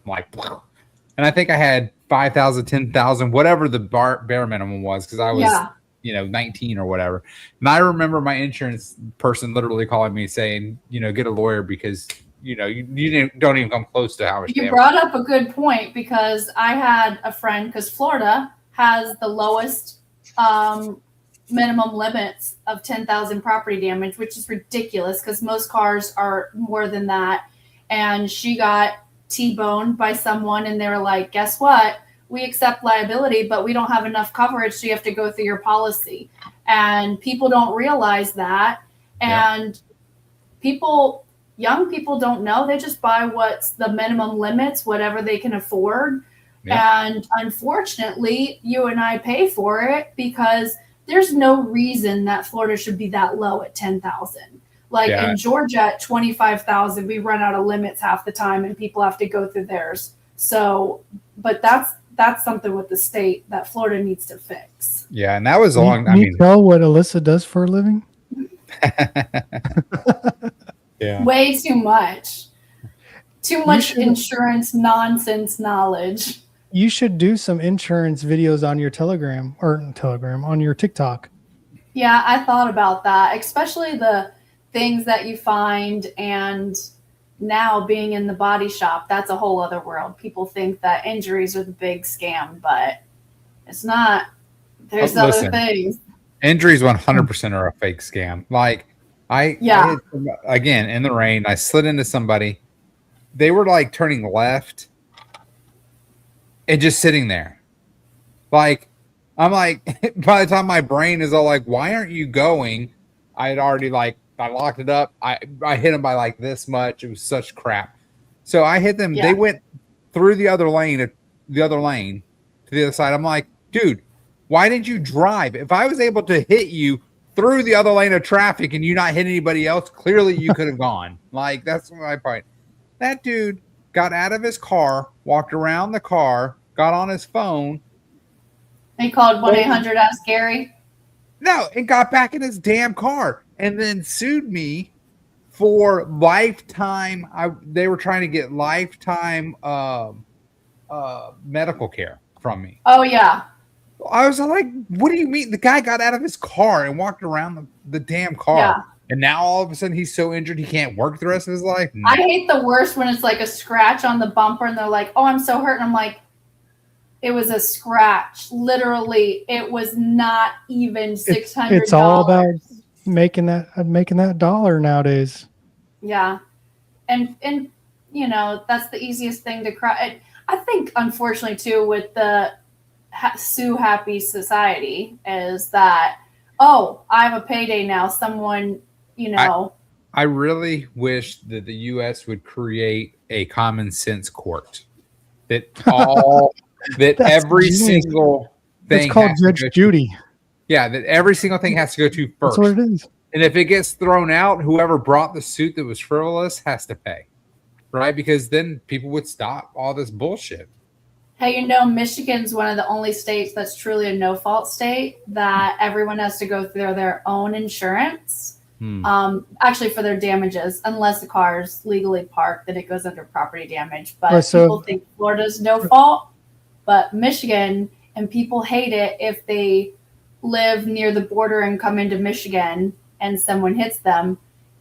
and I think I had 5,000, 10,000, whatever the bare minimum was because I was 19 or whatever. And I remember my insurance person literally calling me saying, get a lawyer because, you don't even come close to how much you brought up a good point because I had a friend because Florida has the lowest minimum limits of 10,000 property damage, which is ridiculous because most cars are more than that. And she got T-boned by someone and they were like, guess what? We accept liability, but we don't have enough coverage. So you have to go through your policy. And people don't realize that. And young people don't know. They just buy what's the minimum limits, whatever they can afford. And unfortunately, you and I pay for it because there's no reason that Florida should be that low at 10,000. In Georgia at 25,000, we run out of limits half the time and people have to go through theirs. So, but that's something with the state that Florida needs to fix. Yeah. And that was long. Can you tell what Alyssa does for a living? Way too much. Too much insurance nonsense knowledge. You should do some insurance videos on your on your TikTok. Yeah, I thought about that, especially the things that you find. And now being in the body shop, that's a whole other world. People think that injuries are the big scam, but it's not. There's other things. Injuries 100% are a fake scam. I hit, again, in the rain, I slid into somebody. They were turning left and just sitting there. I'm by the time my brain is all why aren't you going? I had already I locked it up. I hit them by this much. It was such crap. So I hit them. Yeah. They went through the other lane to the other side. I'm like, dude, why didn't you drive? If I was able to hit you through the other lane of traffic and you not hit anybody else, clearly you could have gone. That's my point. That dude got out of his car, walked around the car, got on his phone. He called 1-800-ASK Gary. No, and got back in his damn car and then sued me for lifetime. They were trying to get lifetime medical care from me. Oh, yeah. I was like, what do you mean? The guy got out of his car and walked around the damn car. Yeah. And now all of a sudden he's so injured he can't work the rest of his life. No. I hate the worst when it's a scratch on the bumper and they're like, oh, I'm so hurt. And I'm like, it was a scratch. Literally, it was not even $600. It's all about making that dollar nowadays. Yeah. And that's the easiest thing to cry. I think, unfortunately, too, with the sue happy society is that, oh, I have a payday now. Someone, I really wish that the U.S. would create a common sense court that every single thing. It's called Judge Judy. Yeah, that every single thing has to go to That's first. what it is. And if it gets thrown out, whoever brought the suit that was frivolous has to pay, right? Because then people would stop all this bullshit. Hey, you know, Michigan's one of the only states that's truly a no-fault state that everyone has to go through their own insurance, actually for their damages, unless the car is legally parked, then it goes under property damage. But Right, so- people think Florida's no fault, but Michigan, and people hate it if they live near the border and come into Michigan and someone hits them.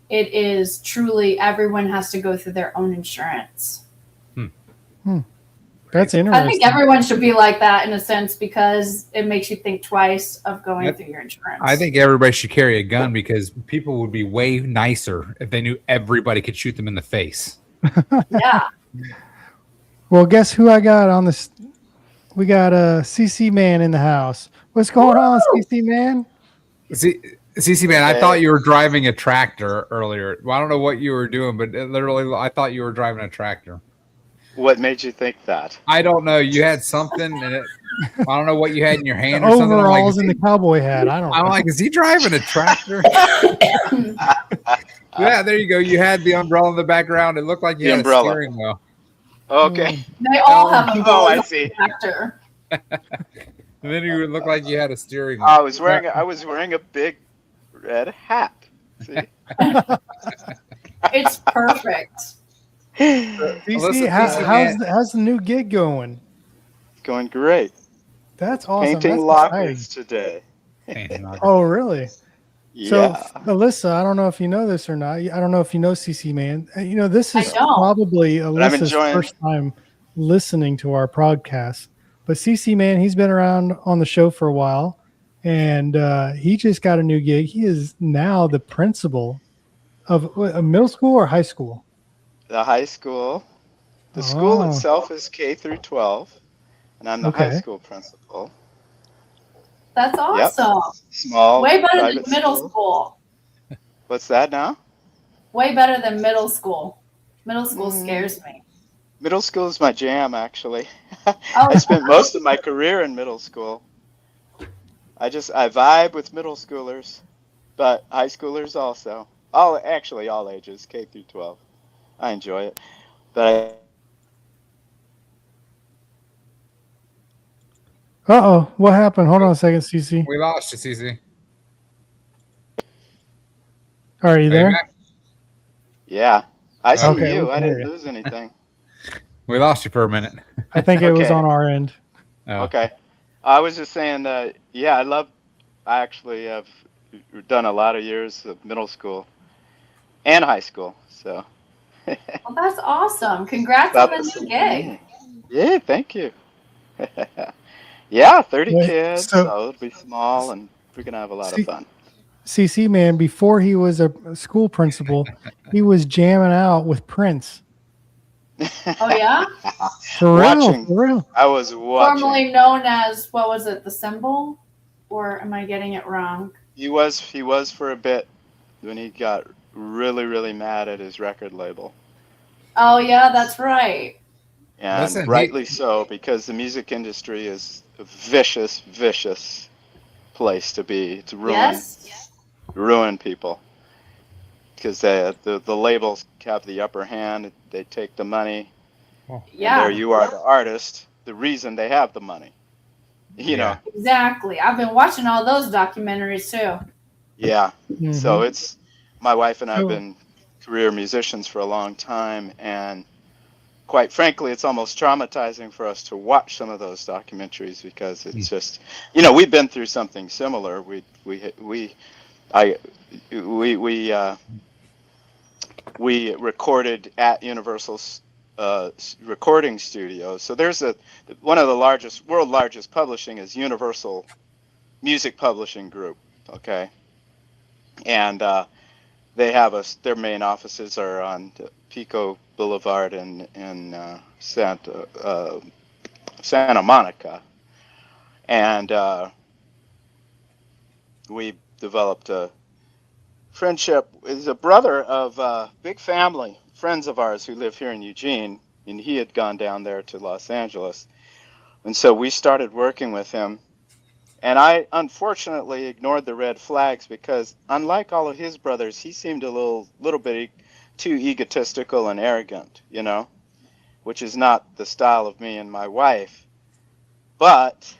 It is truly everyone has to go through their own insurance. That's I interesting. think everyone should be like that in a sense because it makes you think twice of going through your insurance. I think everybody should carry a gun because people would be way nicer if they knew everybody could shoot them in the face. Yeah. Well, guess who I got on this? We got a CC Man in the house. What's going on, CC Man? See, CC man, I thought you were driving a tractor earlier. Well, I don't know what you were doing, but literally, I thought you were driving a tractor. What made you think that? I don't know. You had something, and I don't know what you had in your hand or something. Overalls and the cowboy hat. I don't know. I'm like, is he driving a tractor? Yeah, there you go. You had the umbrella in the background. It looked like you had a steering wheel. Okay. They all have a I see. factor. And then you look like you had a steering wheel. I was wearing a big red hat. See? It's perfect. CC, how's the new gig going? Going great. That's awesome. Painting That's lockers today. Oh, really? So, Yeah. Alyssa, I don't know if you know this or not. I don't know if you know CC Man. You know, this is I don't. probably I'm Alyssa's enjoying- first time listening to our podcast. But CC Man, he's been around on the show for a while, and he just got a new gig. He is now the principal of a middle school or high school. The high school. The school Oh. itself is K through 12, and I'm the high Okay. school principal. That's awesome. Small. Way better than private middle school. What's that now? Way better than middle school. Middle school scares me. Middle school is my jam, actually. Oh. I spent most of my career in middle school. I vibe with middle schoolers, but high schoolers also. All ages, K through 12. I enjoy it, but What happened? Hold on a second, CC. We lost you, CC. Are you there? yeah, I see Okay, we you. can I hear didn't you. lose anything. We lost you for a minute. I think it was Okay. on our end. Oh. Okay, I was just saying that. Yeah, I actually have done a lot of years of middle school and high school, so. Well, that's awesome. Congrats on the new gig. Yeah, thank you. Yeah, 30 Wait, kids, so- so it'll be small, and we're gonna have a lot of fun. CC Man, before he was a school principal, he was jamming out with Prince. Oh, yeah? For Watching. real. I was watching. Formerly known as, what was it, the Symbol? Or am I getting it wrong? He was for a bit when he got really, really mad at his record label. Oh, yeah, that's right. And Listen, rightly so, because the music industry is a vicious, vicious place to be. To ruin people. Because the labels have the upper hand. They take the money. And Yeah, there you are, the artist. The reason they have the money. You know. exactly. I've been watching all those documentaries, too. Yeah. Mhm. So it's my wife and I have So- been career musicians for a long time, and quite frankly, it's almost traumatizing for us to watch some of those documentaries because it's just, we've been through something similar. We recorded at Universal's recording studios. So there's one of the world largest publishing is Universal Music Publishing Group. Okay. And they have their main offices are on Pico Boulevard in Santa Monica, and we developed a friendship. Is a brother of big family friends of ours who live here in Eugene, and he had gone down there to Los Angeles, and so we started working with him, And I unfortunately ignored the red flags because, unlike all of his brothers, he seemed a little bit too egotistical and arrogant, you know, which is not the style of me and my wife. But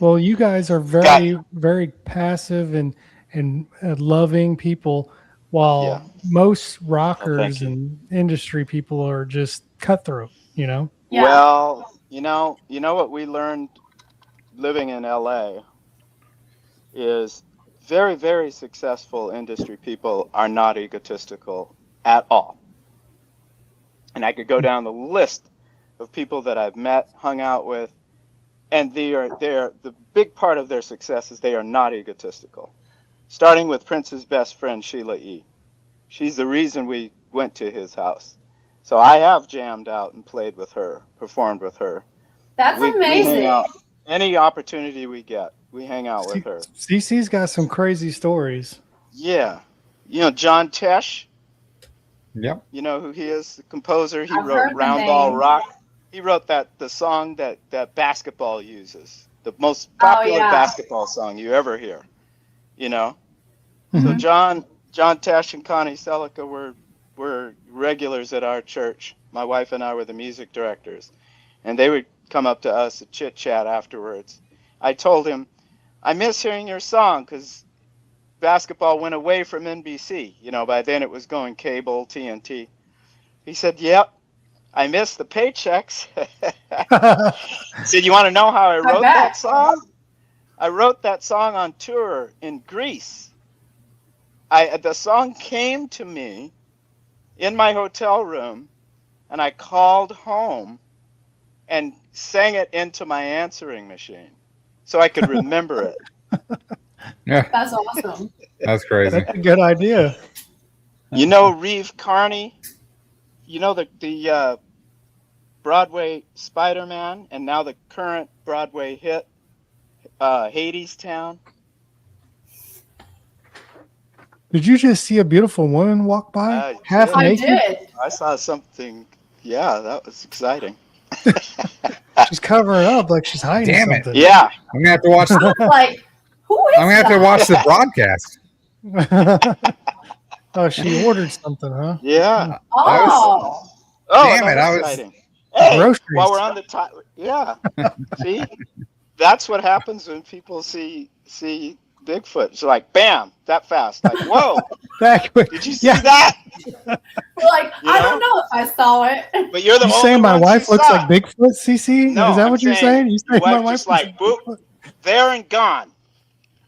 Well, you guys are got very, very passive and loving people, while yeah. most Well, thank rockers you. and industry people are just cutthroat. You know. Yeah. Well, you know what we learned living in LA is very, very successful industry people are not egotistical at all. And I could go down the list of people that I've met, hung out with, and they're the big part of their success is they are not egotistical. Starting with Prince's best friend Sheila E. She's the reason we went to his house. So I have jammed out and played with her, performed with her. That's We hang amazing. out any opportunity we get. We hang out with her. CC's got some crazy stories. Yeah. You know John Tesh, Yep. you know who he is, the composer. He I've wrote heard the Round Ball name. Rock. He wrote the song that basketball uses. The most Oh, popular yeah. basketball song you ever hear. You know? So Mhm. John Tesh and Connie Selica were regulars at our church. My wife and I were the music directors. And they would come up to us and chit chat afterwards. I told him, I miss hearing your song because basketball went away from NBC. You know, by then it was going cable, TNT. He said, yep, I miss the paychecks. He said, you want to know how I wrote bet. that song? I wrote that song on tour in Greece. The song came to me in my hotel room, and I called home and sang it into my answering machine so I could remember it. Yeah, That's awesome. that's crazy. That's a good idea. You know Reeve Carney? You know the Broadway Spider-Man and now the current Broadway hit, Hades Town? Did you just see a beautiful woman walk by, I half did. I naked? did. I saw something. Yeah, that was exciting. She's covering up like she's hiding Damn it. something. Yeah. I'm gonna have to watch. I was like, who is I'm gonna have to that? watch the broadcast. Oh, she ordered something, huh? Yeah. Oh, Oh, Damn it, that I was was- exciting. Hey, Groceries. while we're on the top, yeah. See, that's what happens when people see Bigfoot. It's like, bam, that fast. Like, whoa, That quick. did you see Yeah. that? we're like, You I know? don't know if I saw it. But you're the You only saying my ones wife who looks saw like it. Bigfoot, CC? No, Is that I'm what you're saying saying? You your saying my wife wife just looks like, boop, there and gone,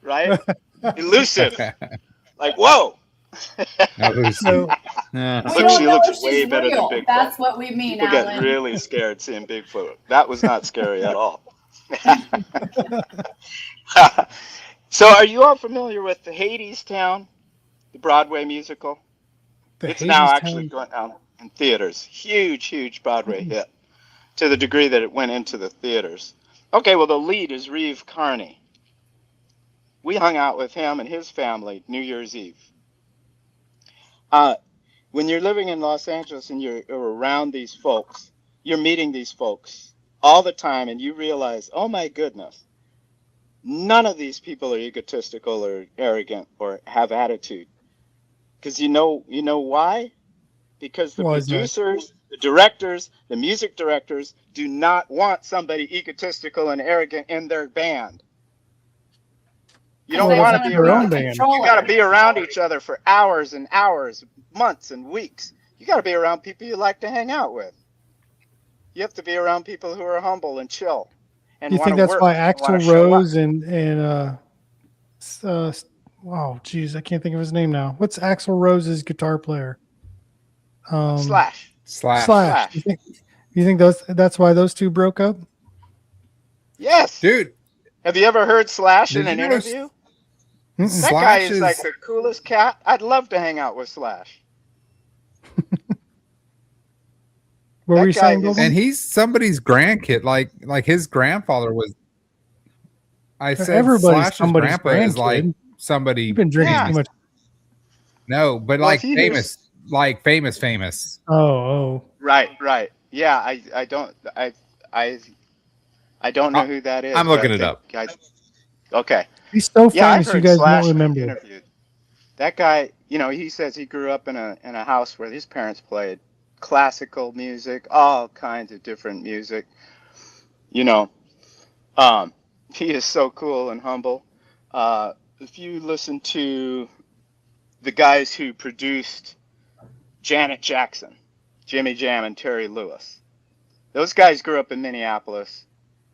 right? Elusive. Like, whoa. No, who's- So, Yeah. We Look, don't she know looks if way she's better than real. Bigfoot. That's what we mean, People get Alan. really scared seeing Bigfoot. That was not scary at all. So, are you all familiar with the Hades Town, the Broadway musical? the It's now Hades actually Town. going out in theaters. Huge Broadway hit to the degree that it went into the theaters. Okay, well, the lead is Reeve Carney. We hung out with him and his family New Year's Eve. When you're living in Los Angeles and you're around these folks, you're meeting these folks all the time, and you realize, oh my goodness, none of these people are egotistical or arrogant or have attitude. Because you know why? Because the Why is that? producers, the directors, the music directors do not want somebody egotistical and arrogant in their band. You don't They want to wanna be their the own around. band. controller. You got to be around each other for hours and hours, months and weeks. You got to be around people you like to hang out with. You have to be around people who are humble and chill. And You think wanna that's work why and Axl wanna show up. Rose and oh geez, I can't think of his name now. What's Axl Rose's guitar player? Slash. Slash. You think that's why those two broke up? Yes. Dude, Have you ever heard Slash Did in an you know interview? Mm-mm. That guy Slash is like is- the coolest cat. I'd love to hang out with Slash. What That were you guy saying, is- Bilbo? and he's somebody's grandkid. Like his grandfather was. I said Everybody's Slash's somebody's grandpa is like grandkid. somebody. You've been drinking Yeah. too much. No, but Well, like if he hears- famous, like famous. Oh. Right. Yeah, I don't know who that is. I'm but looking I it think up. Okay. He's so Yeah, I've famous, you heard guys won't Slash being remember. interviewed. That guy, he says he grew up in a house where his parents played classical music, all kinds of different music. You know, um, he is so cool and humble. If you listen to the guys who produced Janet Jackson, Jimmy Jam, and Terry Lewis, those guys grew up in Minneapolis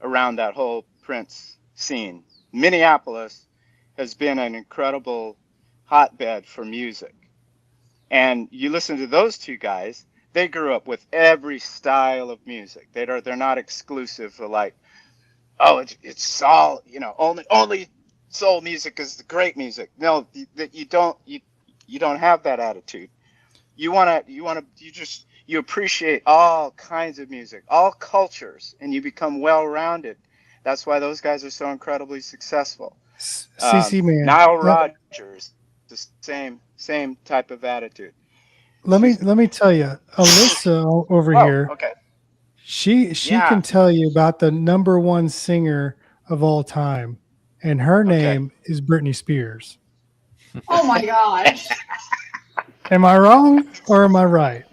around that whole Prince scene. Minneapolis has been an incredible hotbed for music. And you listen to those two guys, they grew up with every style of music. They're not exclusive to like, oh, it's all, only soul music is the great music. No, you don't have that attitude. You appreciate all kinds of music, all cultures, and you become well-rounded. That's why those guys are so incredibly successful. CC man, Nile Rodgers, the same type of attitude. let me She's let me tell you, Alyssa over oh, here, okay, she yeah, can tell you about the number one singer of all time, and her okay. name is Britney Spears. Oh my gosh. Am I wrong or am I right?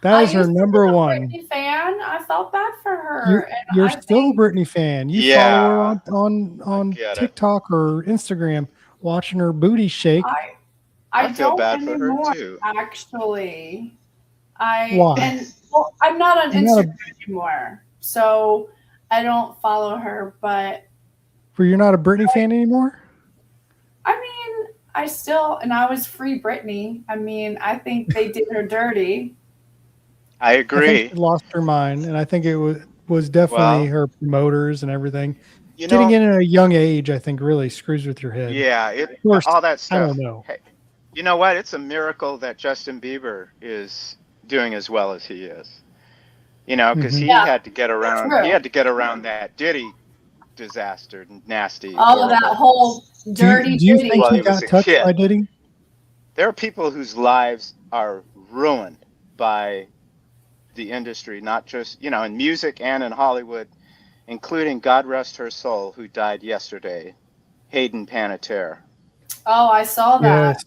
That I is her used to be number a one. Britney fan. I felt bad for her. You're And you're I still a think Britney fan. You follow her Yeah, on I get it. TikTok or Instagram, watching her booty shake. I I I feel don't bad for her anymore, too. actually. Why? I'm not on You're not Instagram anymore. So I don't follow her, but you're not a Britney fan anymore. I mean, I was free Britney. I mean, I think they did her dirty. I I think agree. she lost her mind, and I think it was definitely Well, her promoters and everything. you Getting know, in at a young age, I think, really screws with your head. yeah, Of course, all that I don't stuff. know. Hey, you know what? It's a miracle that Justin Bieber is doing as well as he is. Because Hmm. he Yeah, had to get around. He true. had to get around that Diddy disaster, nasty, Oh, that horrible. whole dirty Do you ditty. think While he he was got a touched by kid, Diddy? there are people whose lives are ruined by the industry, not just in music and in Hollywood, including God rest her soul, who died yesterday, Hayden Panettiere. Oh, I saw that. Yes.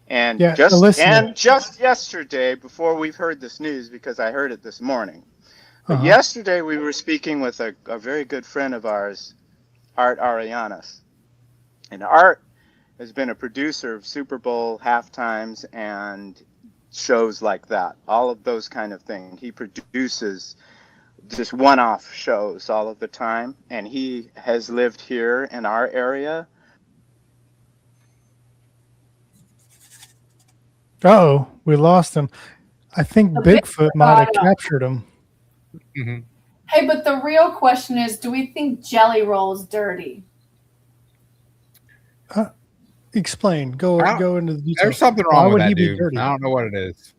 And Yeah. just Alyssa. and just yesterday, before we've heard this news, because I heard it this morning, but Uh-huh. yesterday we were speaking with a very good friend of ours, Art Arianas. And Art has been a producer of Super Bowl halftimes and shows like that, all of those kind of things. He produces just one-off shows all of the time, and he has lived here in our area. Oh, we lost him. I think The big Bigfoot might have product. captured him. Hmm. Hey, but the real question is, do we think Jelly Roll's dirty? Explain. Go into the There's details. something Why wrong with would he that be dude. dirty? I don't know what it is.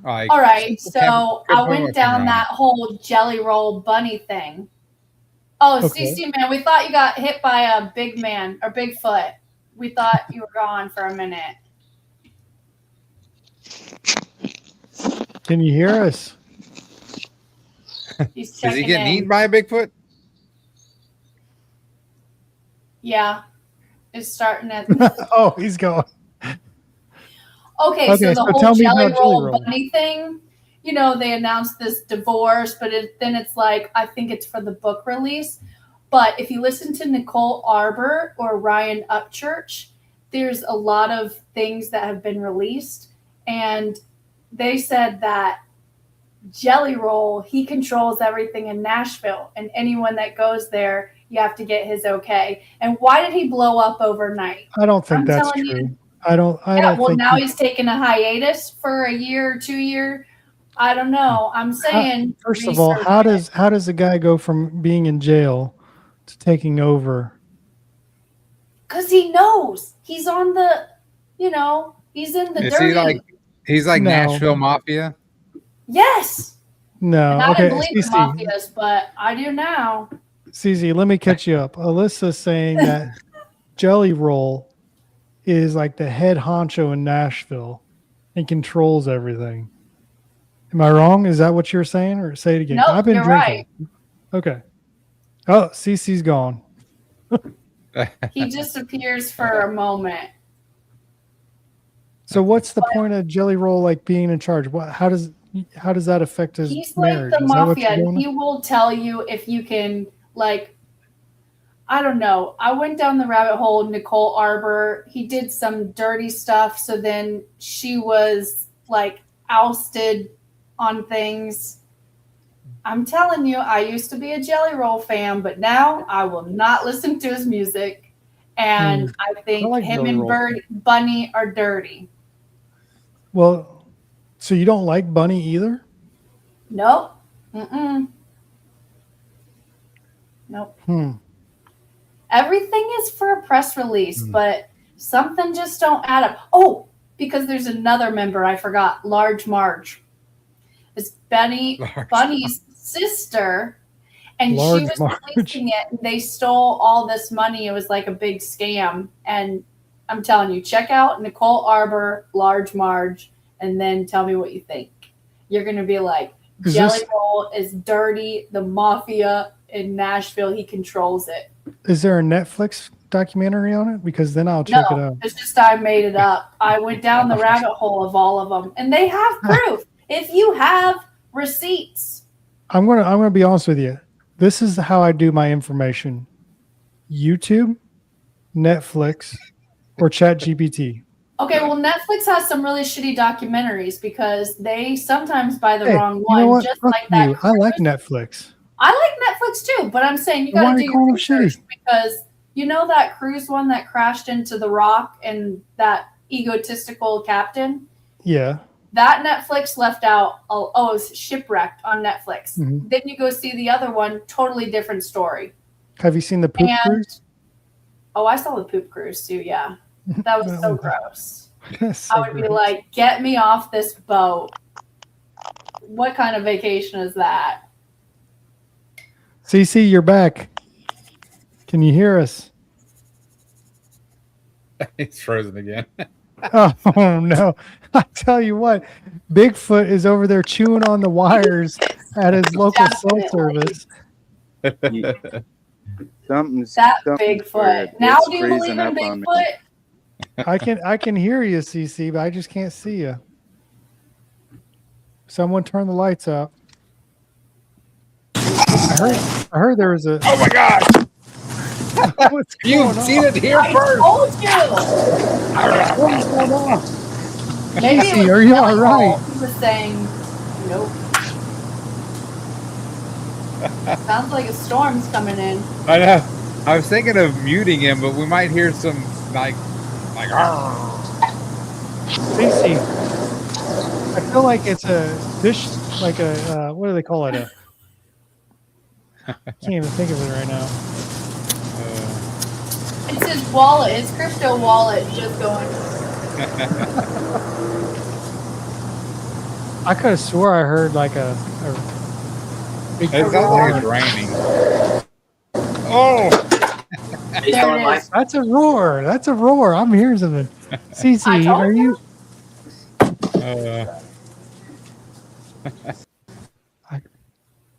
Like, All right, can't so I point went my finger down on that it. whole Jelly Roll bunny thing. Oh, Okay. CC man, we thought you got hit by a big man or Bigfoot. We thought you were gone for a minute. Can you hear us? He's Is he checking getting in. eaten by a Bigfoot? Yeah, it's starting at. Oh, he's going. Okay, so Okay, the so whole tell me Jelly about Jelly Roll Roll. bunny thing, they announced this divorce, but then it's like, I think it's for the book release. But if you listen to Nicole Arbor or Ryan Upchurch, there's a lot of things that have been released. And they said that Jelly Roll, he controls everything in Nashville. And anyone that goes there, you have to get his okay. And why did he blow up overnight? I don't think I'm that's telling true. you. I don't Yeah, well, think now he's taking a hiatus for a year or 2 year. I don't know. I'm saying first of all, how does a guy go from being in jail to taking over? because he knows he's on the, he's in the Is he dirty. like he's like No. Nashville Mafia? Yes. No. And I Okay, didn't believe in mafias, but I do now. CZ, let me catch you up. Alyssa's saying that Jelly Roll is like the head honcho in Nashville and controls everything. Am I wrong? Is that what you're saying? Or say it again? Nope, I've been you're drinking. Okay. Oh, CC's gone. He just appears for a moment. So what's the point of Jelly Roll like being in charge? How does that affect his He's like marriage? the Is that what mafia, you're and doing? he will tell you if you can, like, I don't know. I went down the rabbit hole. Nicole Arbor, he did some dirty stuff. So then she was like ousted on things. I'm telling you, I used to be a Jelly Roll fan, but now I will not listen to his music. And I think like him Jelly and Roll. Bunny are dirty. Well, so you don't like Bunny either? Nope. Mm-mm. Nope. Everything is for a press release, but something just don't add up. Oh, because there's another member I forgot, Large Marge. It's Bunny's sister, and Large she was Marge. releasing it, and they stole all this money. It was like a big scam. And I'm telling you, check out Nicole Arbor, Large Marge, and then tell me what you think. You're going to be like, Jelly Roll is dirty. The mafia in Nashville, he controls it. Is there a Netflix documentary on it? Because then I'll check it out. It's just I made it up. I went down the rabbit hole of all of them, and they have proof. If you have receipts, I'm gonna be honest with you. This is how I do my information: YouTube, Netflix, or ChatGPT. okay. Well, Netflix has some really shitty documentaries because they sometimes buy the wrong You one. know what? Just Fuck like that. you. I like Netflix. I like Netflix too, but I'm saying you Why got to are do you your calling them research shitty? because you know that cruise one that crashed into the rock and that egotistical captain. Yeah. That Netflix left out. Oh, it was Shipwrecked on Netflix. Mhm. Then you go see the other one, totally different story. Have you seen the Poop Cruise? Oh, I saw the poop cruise too. Yeah, that was so gross. So I would be gross. like, "Get me off this boat." What kind of vacation is that? CC, you're back. Can you hear us? It's frozen again. Oh no! I tell you what, Bigfoot is over there chewing on the wires at his local cell service. Something's Bigfoot. weird. Now It's do you believe freezing in up on me. Bigfoot? I can hear you, CC, but I just can't see you. Someone turn the lights out. I heard there was a. Oh my God! What's You've going seen on? it here I first. told you. What is going on? Maybe Casey, it was are you Jelly all right? Roll. He was saying, "Nope." Sounds like a storm's coming in. I know. I was thinking of muting him, but we might hear some like. Casey, I feel like it's a dish, like a what do they call it? I can't even think of it right now. It's his wallet, his crypto wallet, just going. I could have swore I heard like a big. It sounds like it's raining. Oh! There it is. That's a roar. That's a roar. I'm hearing something. I CC, told are you?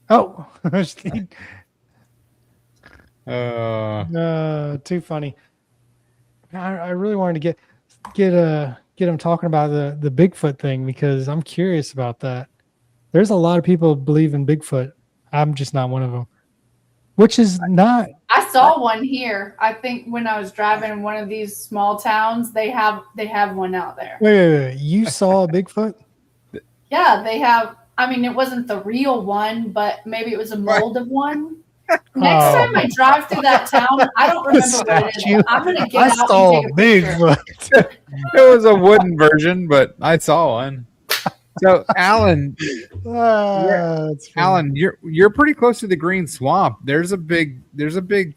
Oh, too funny. I really wanted to get him talking about the Bigfoot thing because I'm curious about that. There's a lot of people who believe in Bigfoot. I'm just not one of them. Which is not. I saw one here. I think when I was driving in one of these small towns, they have one out there. Wait. You saw a Bigfoot? Yeah, they have. I mean, it wasn't the real one, but maybe it was a mold of one. Next time I drive through that town, I don't remember what it is. But I'm gonna get out saw and take a picture. Bigfoot. It was a wooden version, but I saw one. So, Alan, Alan, you're pretty close to the Green Swamp. There's a big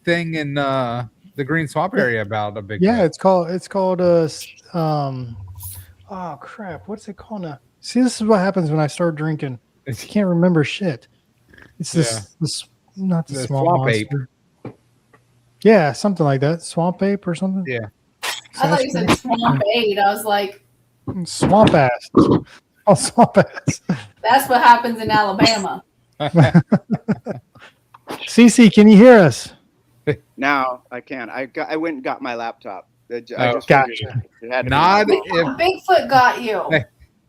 thing in the Green Swamp area about a big. Yeah, it's called oh crap, what's it called now? See, this is what happens when I start drinking. I can't remember shit. It's this not the swamp ape. Yeah, something like that. Swamp ape or something. Yeah. I thought you said swamp aid. I was like, swamp ass. Oh, swamp ass. that's what happens in Alabama. CC, can you hear us? Now I can. I went and got my laptop. I just Gotcha. figured it had to Not be. if. Bigfoot got you.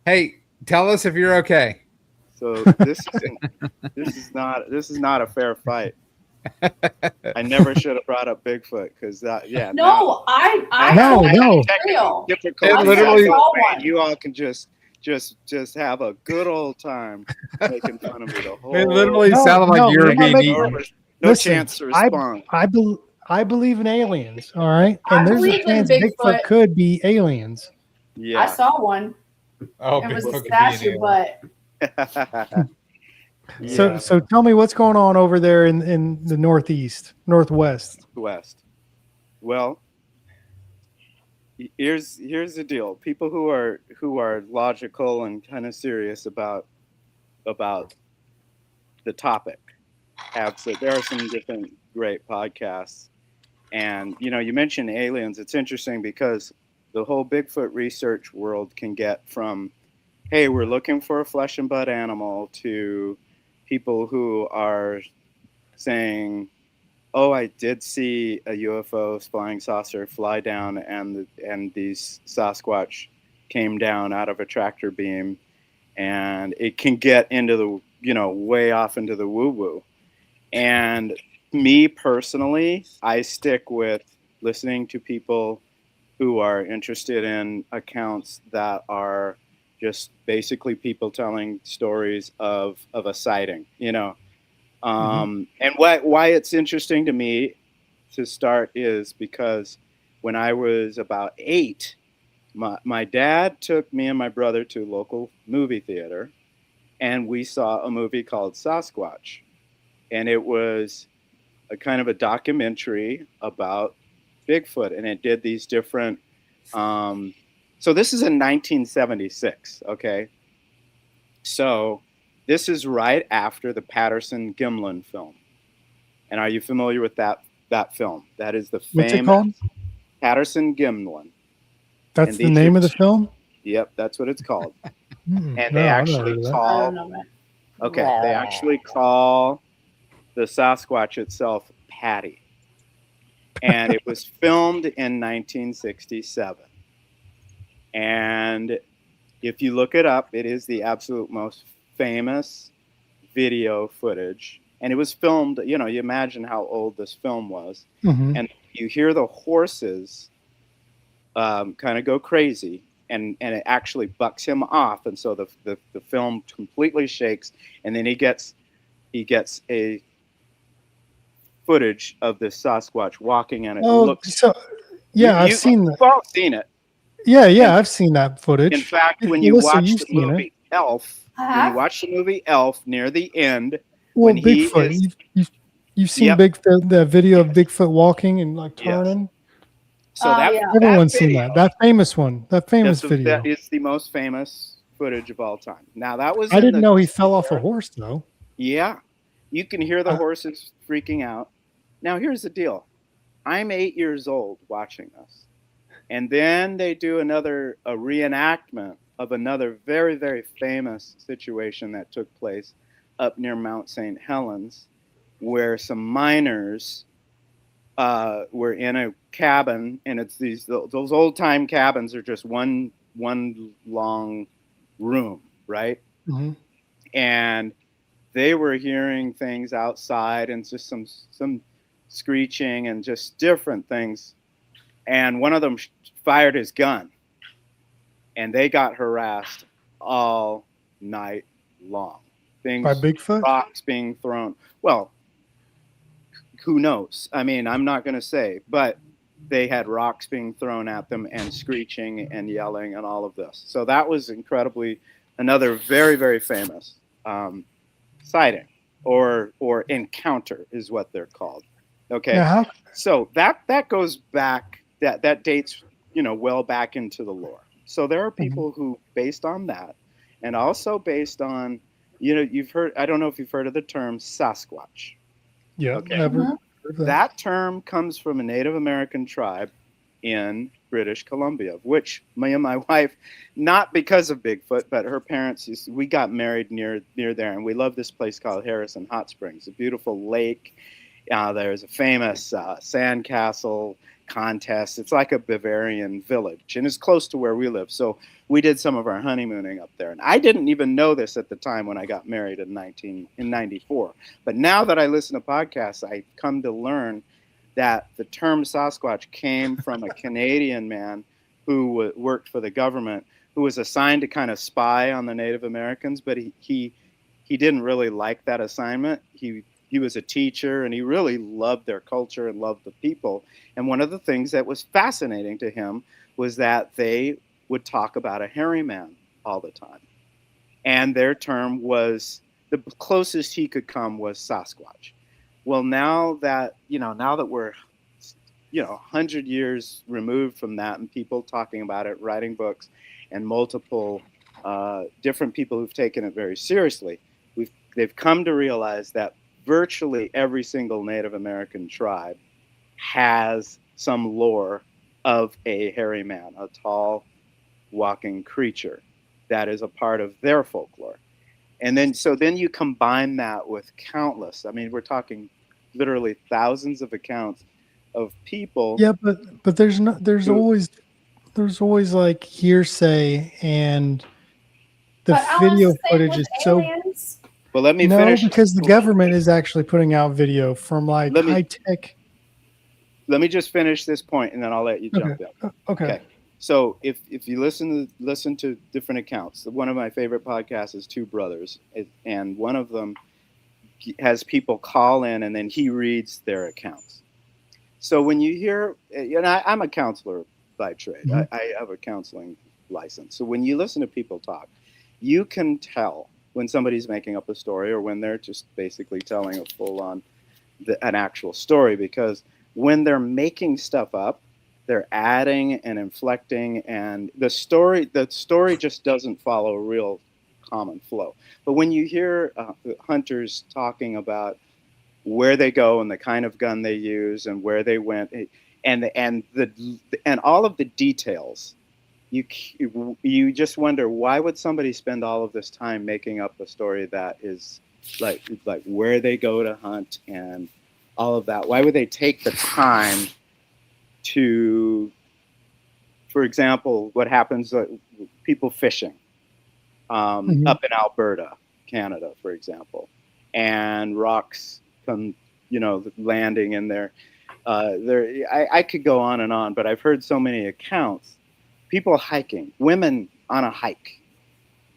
Hey, tell us if you're okay. So this is not a fair fight. I never should have brought up Bigfoot because now No, I No, told you no. it's real. difficult. I literally- saw one. You all can just have a good old time making fun of me the whole. It literally No, sounded like no, you were we're not being making- eaten. No Listen, chance to respond. I believe in aliens. All right, I and there's a believe in chance Bigfoot. Bigfoot could be aliens. I Yeah. saw one. Oh, It was a Bigfoot could be statue, an but Yeah. So tell me what's going on over there in the northwest. West. Well, here's the deal. People who are logical and kind of serious about the topic have said there are some different great podcasts. And you mentioned aliens. It's interesting because the whole Bigfoot research world can get from, hey, we're looking for a flesh and blood animal, to people who are saying, oh, I did see a UFO flying saucer fly down, and these Sasquatch came down out of a tractor beam, and it can get into the way off into the woo woo. And me personally, I stick with listening to people who are interested in accounts that are just basically people telling stories of a sighting, And why it's interesting to me to start is because when I was about 8, my dad took me and my brother to a local movie theater, and we saw a movie called Sasquatch. And it was a kind of a documentary about Bigfoot, and it did these different so this is in 1976, okay? So this is right after the Patterson-Gimlin film. And are you familiar with that film? That is the What's it famous called? Patterson-Gimlin. That's And the these name are of the film. Yep, that's what it's called. Hmm, And no, they I've never actually heard of that. I call don't know, man. they actually call the Sasquatch itself Patty. And it was filmed in 1967. And if you look it up, it is the absolute most famous video footage. And it was filmed, you imagine how old this film was. Mhm. And you hear the horses kind of go crazy, and it actually bucks him off. And so the film completely shakes. And then he gets a footage of this Sasquatch walking, and it looks. I've seen that. You've all seen it. Yeah, I've seen that footage. In fact, when you Alyssa, watch you've the seen movie Elf, near the end, Well, when he Bigfoot. is- You've seen Yep. Bigfoot, the video of Bigfoot walking and like Yes. turning. so Oh, that yeah. Everyone's that seen video, that. That famous one. That famous that's video. that is the most famous footage of all time. Now that was I in didn't the- know he fell off a horse though. Yeah, you can hear the Uh, horses freaking out. Now here's the deal: I'm 8 years old watching this, and then they do a reenactment of another very, very famous situation that took place up near Mount St. Helens, where some miners were in a cabin, and it's those old time cabins are just one long room, right? Mhm. And they were hearing things outside, and just some screeching and just different things. And one of them fired his gun, and they got harassed all night long. By Bigfoot? Rocks being thrown. Well, who knows? I mean, I'm not going to say, but they had rocks being thrown at them and screeching and yelling and all of this. So that was another very, very famous sighting or encounter is what they're called. Okay. Now, So that goes back, that dates, well back into the lore. So there are people who, based on that, and also based on, you've heard, I don't know if you've heard of the term Sasquatch. yeah, Okay. never Mhm. heard of that. That term comes from a Native American tribe in British Columbia, which me and my wife, not because of Bigfoot, but her parents, we got married near there, and we love this place called Harrison Hot Springs, a beautiful lake. There's a famous sandcastle contest. It's like a Bavarian village, and it's close to where we live. So we did some of our honeymooning up there. And I didn't even know this at the time when I got married in 94. But now that I listen to podcasts, I come to learn that the term Sasquatch came from a Canadian man who worked for the government, who was assigned to kind of spy on the Native Americans, but he didn't really like that assignment. He was a teacher, and he really loved their culture and loved the people. And one of the things that was fascinating to him was that they would talk about a hairy man all the time. And their term was, the closest he could come was Sasquatch. Well, now that we're 100 years removed from that, and people talking about it, writing books, and multiple different people who've taken it very seriously, they've come to realize that virtually every single Native American tribe has some lore of a hairy man, a tall walking creature that is a part of their folklore. And then you combine that with countless, I mean, we're talking literally thousands of accounts of people. Yeah, but there's always like hearsay, and the But video Alice, same footage with is so. Well, let me finish. Because the government is actually putting out video from like high tech. Let me just finish this point, and then I'll let you jump in. Okay. So if you listen to different accounts, one of my favorite podcasts is Two Brothers, and one of them has people call in, and then he reads their accounts. So when you hear, I'm a counselor by trade. Mm-hmm. I have a counseling license. So when you listen to people talk, you can tell when somebody's making up a story or when they're just basically telling a full-on, an actual story, because when they're making stuff up, they're adding and inflecting, and the story just doesn't follow a real common flow. But when you hear hunters talking about where they go and the kind of gun they use and where they went, and all of the details, you just wonder, why would somebody spend all of this time making up a story that is like where they go to hunt and all of that? Why would they take the time to, for example, what happens people fishing up in Alberta, Canada, for example, and rocks come, landing in there. I could go on and on, but I've heard so many accounts. People hiking, women on a hike,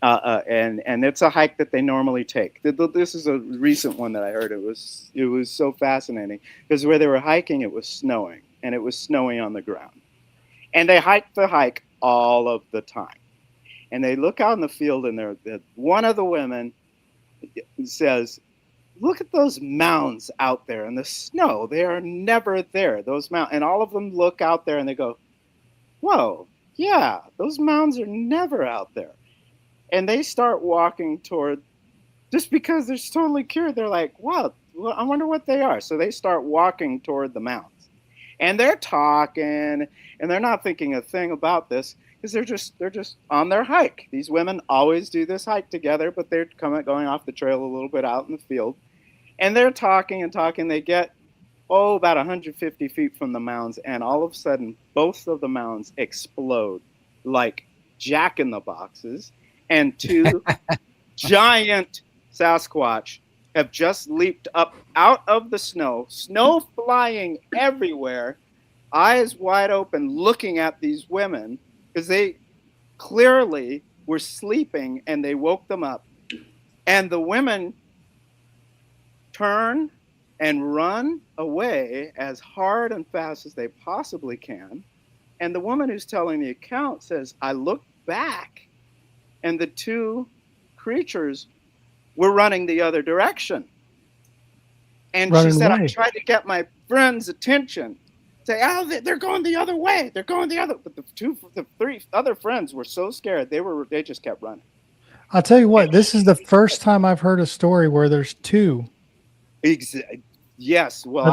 and it's a hike that they normally take. This is a recent one that I heard. It was so fascinating because where they were hiking, it was snowing, and it was snowing on the ground. And they hike the hike all of the time. And they look out in the field, and one of the women says, "Look at those mounds out there in the snow. They are never there. Those mounds." And all of them look out there and they go, "Whoa. Yeah, those mounds are never out there." And they start walking toward, just because they're totally curious. They're like, wow, I wonder what they are. So they start walking toward the mounds. And they're talking, and they're not thinking a thing about this, because they're just on their hike. These women always do this hike together, but they're going off the trail a little bit out in the field. And they're talking and talking. They get about 150 feet from the mounds, and all of a sudden, both of the mounds explode like jack-in-the-boxes, and two giant Sasquatch have just leaped up out of the snow flying everywhere, eyes wide open, looking at these women, because they clearly were sleeping, and they woke them up. And the women turn and run away as hard and fast as they possibly can. And the woman who's telling the account says, "I looked back, and the two creatures were running the other direction." And she said, "I tried to get my friend's attention, say, they're going the other way. They're going the other." But the three other friends were so scared, they just kept running. I'll tell you what, this is the first time I've heard a story where there's two. Yes. Well,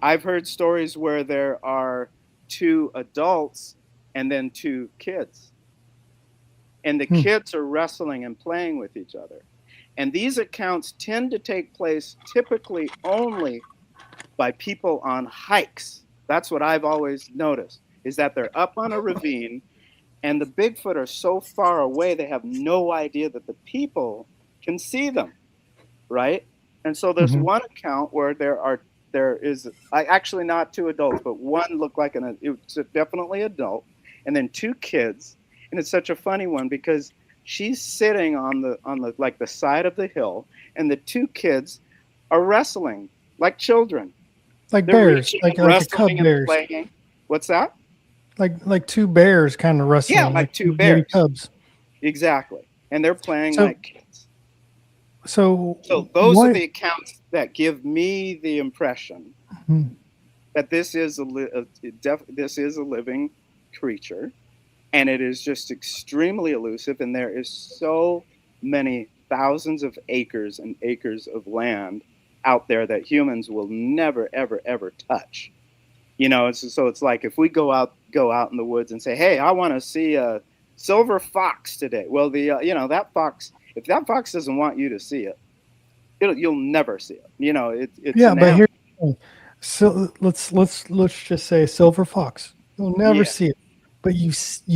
I've heard stories where there are two adults and then two kids. And the kids are wrestling and playing with each other. And these accounts tend to take place typically only by people on hikes. That's what I've always noticed, is that they're up on a ravine and the Bigfoot are so far away they have no idea that the people can see them, right? And so there's one account where there is actually not two adults, but one looked like it's definitely adult, and then two kids. And it's such a funny one because she's sitting on the like the side of the hill, and the two kids are wrestling like children, like they're bears, reaching like and a cub wrestling and bears, playing. What's that? like two bears kind of wrestling. Yeah, like two baby bears. cubs. Exactly, and they're playing So- like kids. So those are what- the accounts that give me the impression Mhm. that this is a living creature, and it is just extremely elusive. And there is so many thousands of acres and acres of land out there that humans will never, ever, ever touch. You know, it's like if we go out in the woods and say, "Hey, I want to see a silver fox today." Well, that fox. If that fox doesn't want you to see it, you'll never see it. You know, it's yeah, an but animal. here's the thing. So let's just say silver fox. You'll never Yeah. see it, but you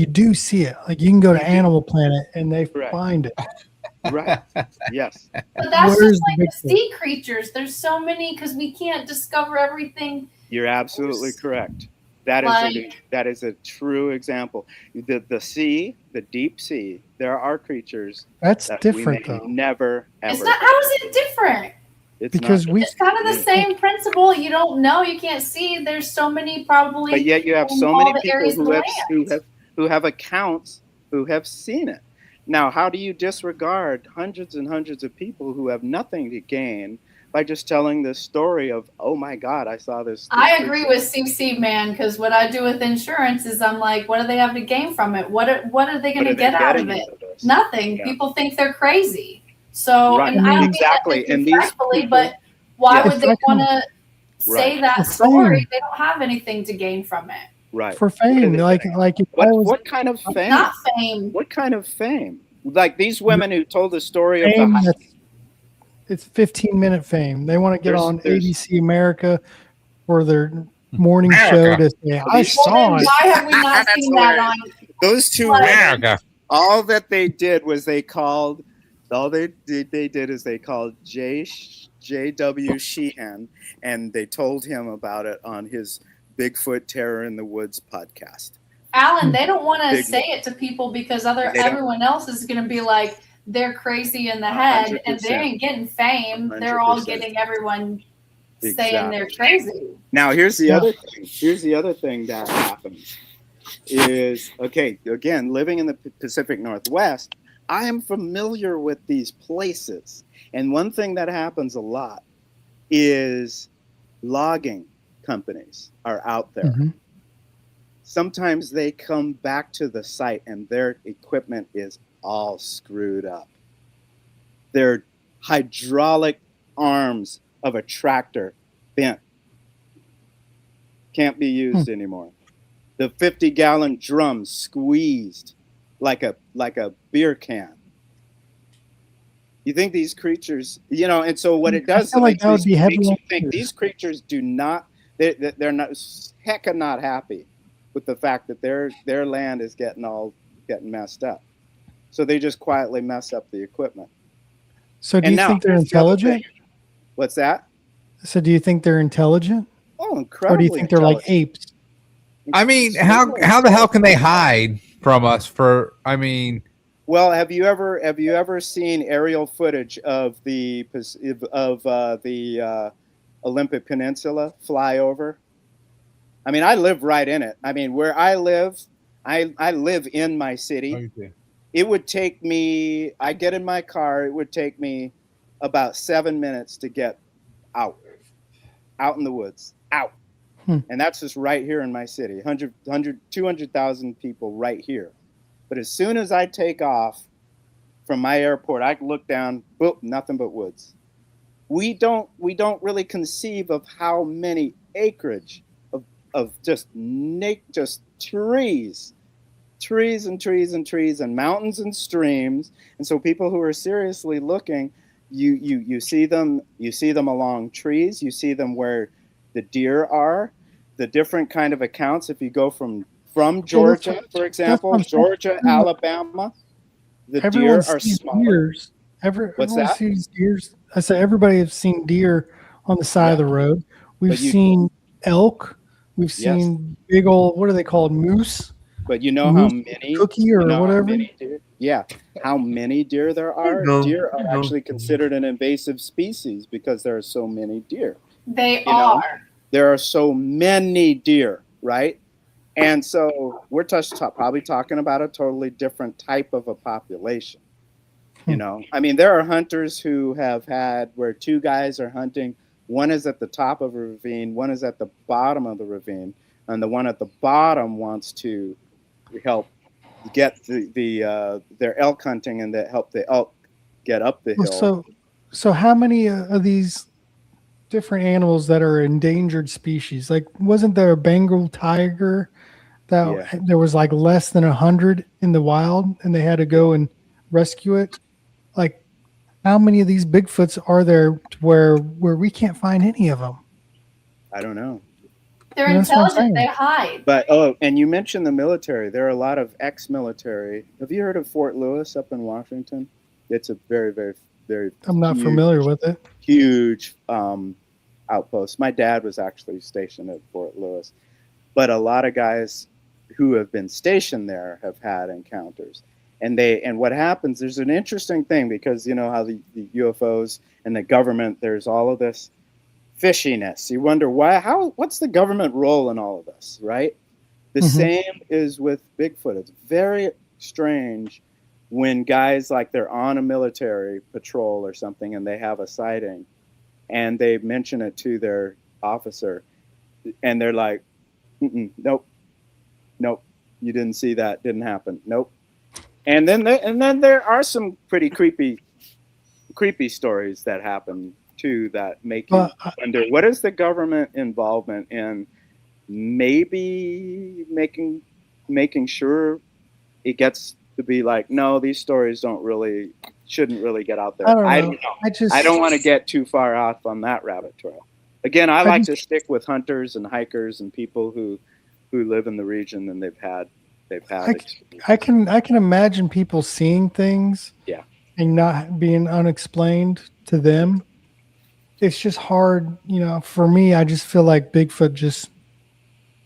do see it. Like you can go to Animal Planet and they Correct. find it. Right. Yes. But that's Where's just the like the Bigfoot? sea creatures. There's so many because we can't discover everything. You're absolutely correct. That is a true example. The sea, the deep sea, there are creatures That's that different we may though, never ever. It's not. How is it different? It's because not, we It's kind of the same principle. You don't know. You can't see. There's so many probably. but yet you have in so all many the people areas of who the land. who have accounts who have seen it. Now, how do you disregard hundreds and hundreds of people who have nothing to gain by just telling this story of, oh my God, I saw this. I agree with CC, man, because what I do with insurance is I'm like, what do they have to gain from it? What are they going to get out of it? Nothing. Yeah. People think they're crazy. So, Right. and I don't Exactly. mean that And these disrespectfully, people- but why Yeah. would they want to say Right. that For story? fame. They don't have anything to gain from it. Right. for What fame, are they like getting? if I was What kind of fame? Not fame. What kind of fame? Like these women who told the story of the fame, hike. it's 15-minute fame. They want to get There's- on there's- ABC America or their morning America. show to say, I Well, saw then it. why have we not That's seen that on? Those two Like- women, America. all that they did was they called J.W. Sheehan, and they told him about it on his Bigfoot Terror in the Woods podcast. Alan, they don't want to Big- say it to people because They don't. everyone else is going to be like they're crazy in the head, and they 100%. ain't getting fame. They're all 100%. getting everyone saying they're Exactly. crazy. Now, here's the Yeah. other thing. Here's the other thing that happens is, okay, again, living in the Pacific Northwest, I am familiar with these places. And one thing that happens a lot is logging companies are out there. Mhm. Sometimes they come back to the site and their equipment is all screwed up. Their hydraulic arms of a tractor bent. Can't be used anymore. The 50-gallon drum squeezed like a beer can. You think these creatures, and so what it does I feel like makes that would these- be heavy makes you on think ears. these creatures they're not hecka not happy with the fact that their land is getting messed up. So they just quietly mess up the equipment. So do And you now, think they're here's the other intelligent? thing. What's that? So do you think they're intelligent? Oh, Or incredibly. do you think they're like intelligent. apes? I mean, how the hell can they hide from us? Well, have you ever seen aerial footage of the Olympic Peninsula fly over? I mean, I live right in it. I mean, where I live, I live in my city. It would take me, I get in my car, it would take me about 7 minutes to get out in the woods, out. And that's just right here in my city, 200,000 people right here. But as soon as I take off from my airport, I can look down, boop, nothing but woods. We don't really conceive of how many acreage of just trees and trees and trees and mountains and streams. And so people who are seriously looking, you see them along trees, you see them where the deer are, the different kind of accounts. If you go from Georgia, for example, Georgia, Alabama, the everyone deer are sees smaller. deers. What's Everyone that? sees deers. I said everybody has seen deer on the side of the road. We've But you- seen elk. We've Yes. seen big old, what are they called? Moose? But you know how Moose many cookie or whatever? deer? Yeah, how many deer there are? No, Deer are no. actually considered an invasive species because there are so many deer. They You know, are. there are so many deer, right? And so we're probably talking about a totally different type of a population. You know, I mean, there are hunters who have had where two guys are hunting. One is at the top of a ravine, one is at the bottom of the ravine, and the one at the bottom wants to help get their elk hunting and help the elk get up the hill. So how many of these different animals that are endangered species? Like, wasn't there a Bengal tiger that there was like less than 100 in the wild, and they had to go and rescue it? Like, how many of these Bigfoots are there to where we can't find any of them? I don't know. They're That's what I'm intelligent. They saying. hide. But and you mentioned the military. There are a lot of ex-military. Have you heard of Fort Lewis up in Washington? It's a very, very, very. I'm not huge, familiar with it. Huge outpost. My dad was actually stationed at Fort Lewis, but a lot of guys who have been stationed there have had encounters. And what happens? There's an interesting thing because you know how the UFOs and the government. There's all of this fishiness. You wonder what's the government role in all of this, right? The same is with Bigfoot. It's very strange when guys like they're on a military patrol or something and they have a sighting and they mention it to their officer and they're like, nope, you didn't see that, didn't happen, nope. And then there are some pretty creepy stories that happen too that make you wonder what is the government involvement in maybe making sure it gets to be like, no, these stories shouldn't really get out there. I don't know. I don't want to get too far off on that rabbit trail. Again, I like to stick with hunters and hikers and people who live in the region and they've had. I can imagine people seeing things, and not being unexplained to them. It's just hard, you know. For me, I just feel like Bigfoot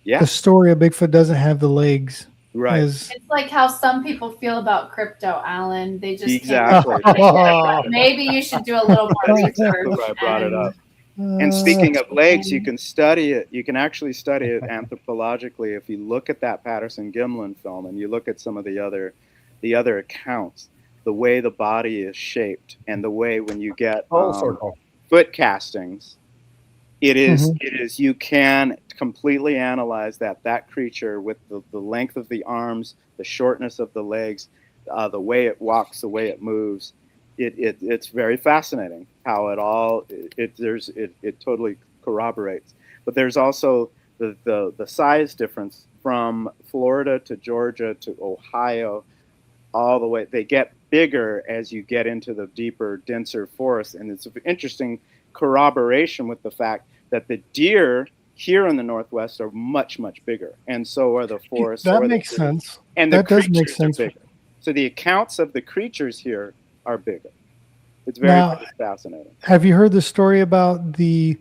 the story of Bigfoot doesn't have the legs. Right. It's like how some people feel about crypto, Alan. They just exactly. Can't. Maybe you should do a little more research. I brought it up. And speaking of legs, you can study it. You can actually study it anthropologically if you look at that Patterson-Gimlin film and you look at some of the other accounts, the way the body is shaped and the way when you get foot castings, it is you can completely analyze that creature with the length of the arms, the shortness of the legs, the way it walks, the way it moves. It's very fascinating how it totally corroborates. But there's also the size difference from Florida to Georgia to Ohio, all the way. They get bigger as you get into the deeper, denser forest, and it's an interesting corroboration with the fact that the deer here in the Northwest are much, much bigger, and so are the forests. That makes sense. And that does make sense. Bigger. So the accounts of the creatures here are bigger. It's very fascinating. Have you heard the story about the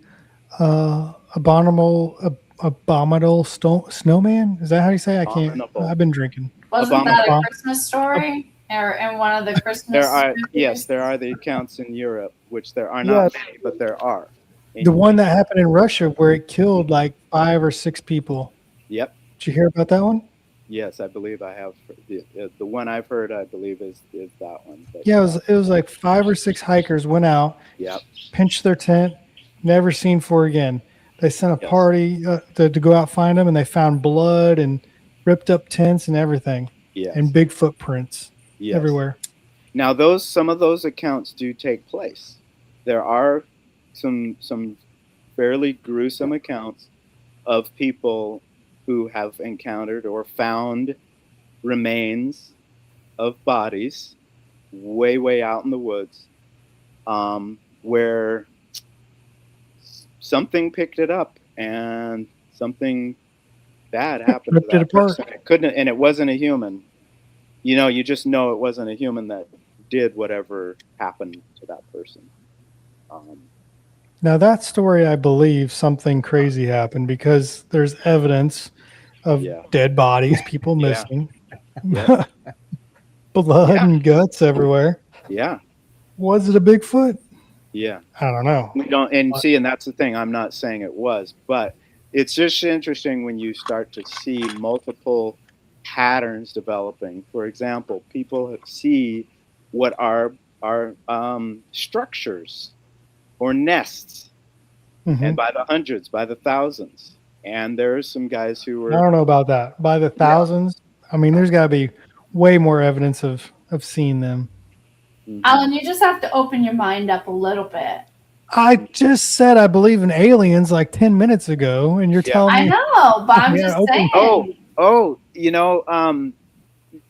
abominable snowman? Is that how you say? I can't. I've been drinking. Wasn't that a Christmas story? Or in one of the Christmas movies? There are the accounts in Europe, which there are not many, but there are. The one that happened in Russia where it killed like 5 or 6 people. Yep. Did you hear about that one? Yes, I believe I have. The one I've heard, I believe, is that one. But, yeah, it was like 5 or 6 hikers went out, pinched their tent, never seen for again. They sent a party to go out find them, and they found blood and ripped up tents and everything, and big footprints everywhere. Now, some of those accounts do take place. There are some fairly gruesome accounts of people who have encountered or found remains of bodies way out in the woods, where something picked it up and something bad happened to Ripped it that apart. person. It wasn't a human. You just know it wasn't a human that did whatever happened to that person. Now that story, I believe something crazy happened because there's evidence of Yeah. dead bodies, people Yeah. missing, Yeah. blood Yeah. and guts everywhere. Yeah. Was it a Bigfoot? Yeah. I don't know. We don't, and see, and that's the thing. I'm not saying it was, but it's just interesting when you start to see multiple patterns developing. For example, people see what are structures or nests, Mhm. and by the hundreds, by the thousands. And there's some guys who I were, don't know about that. By the thousands, I mean, there's got to be way more evidence of seeing them. Alan, you just have to open your mind up a little bit. I just said I believe in aliens like 10 minutes ago, and you're telling I me. know, but I'm Yeah, just open- saying.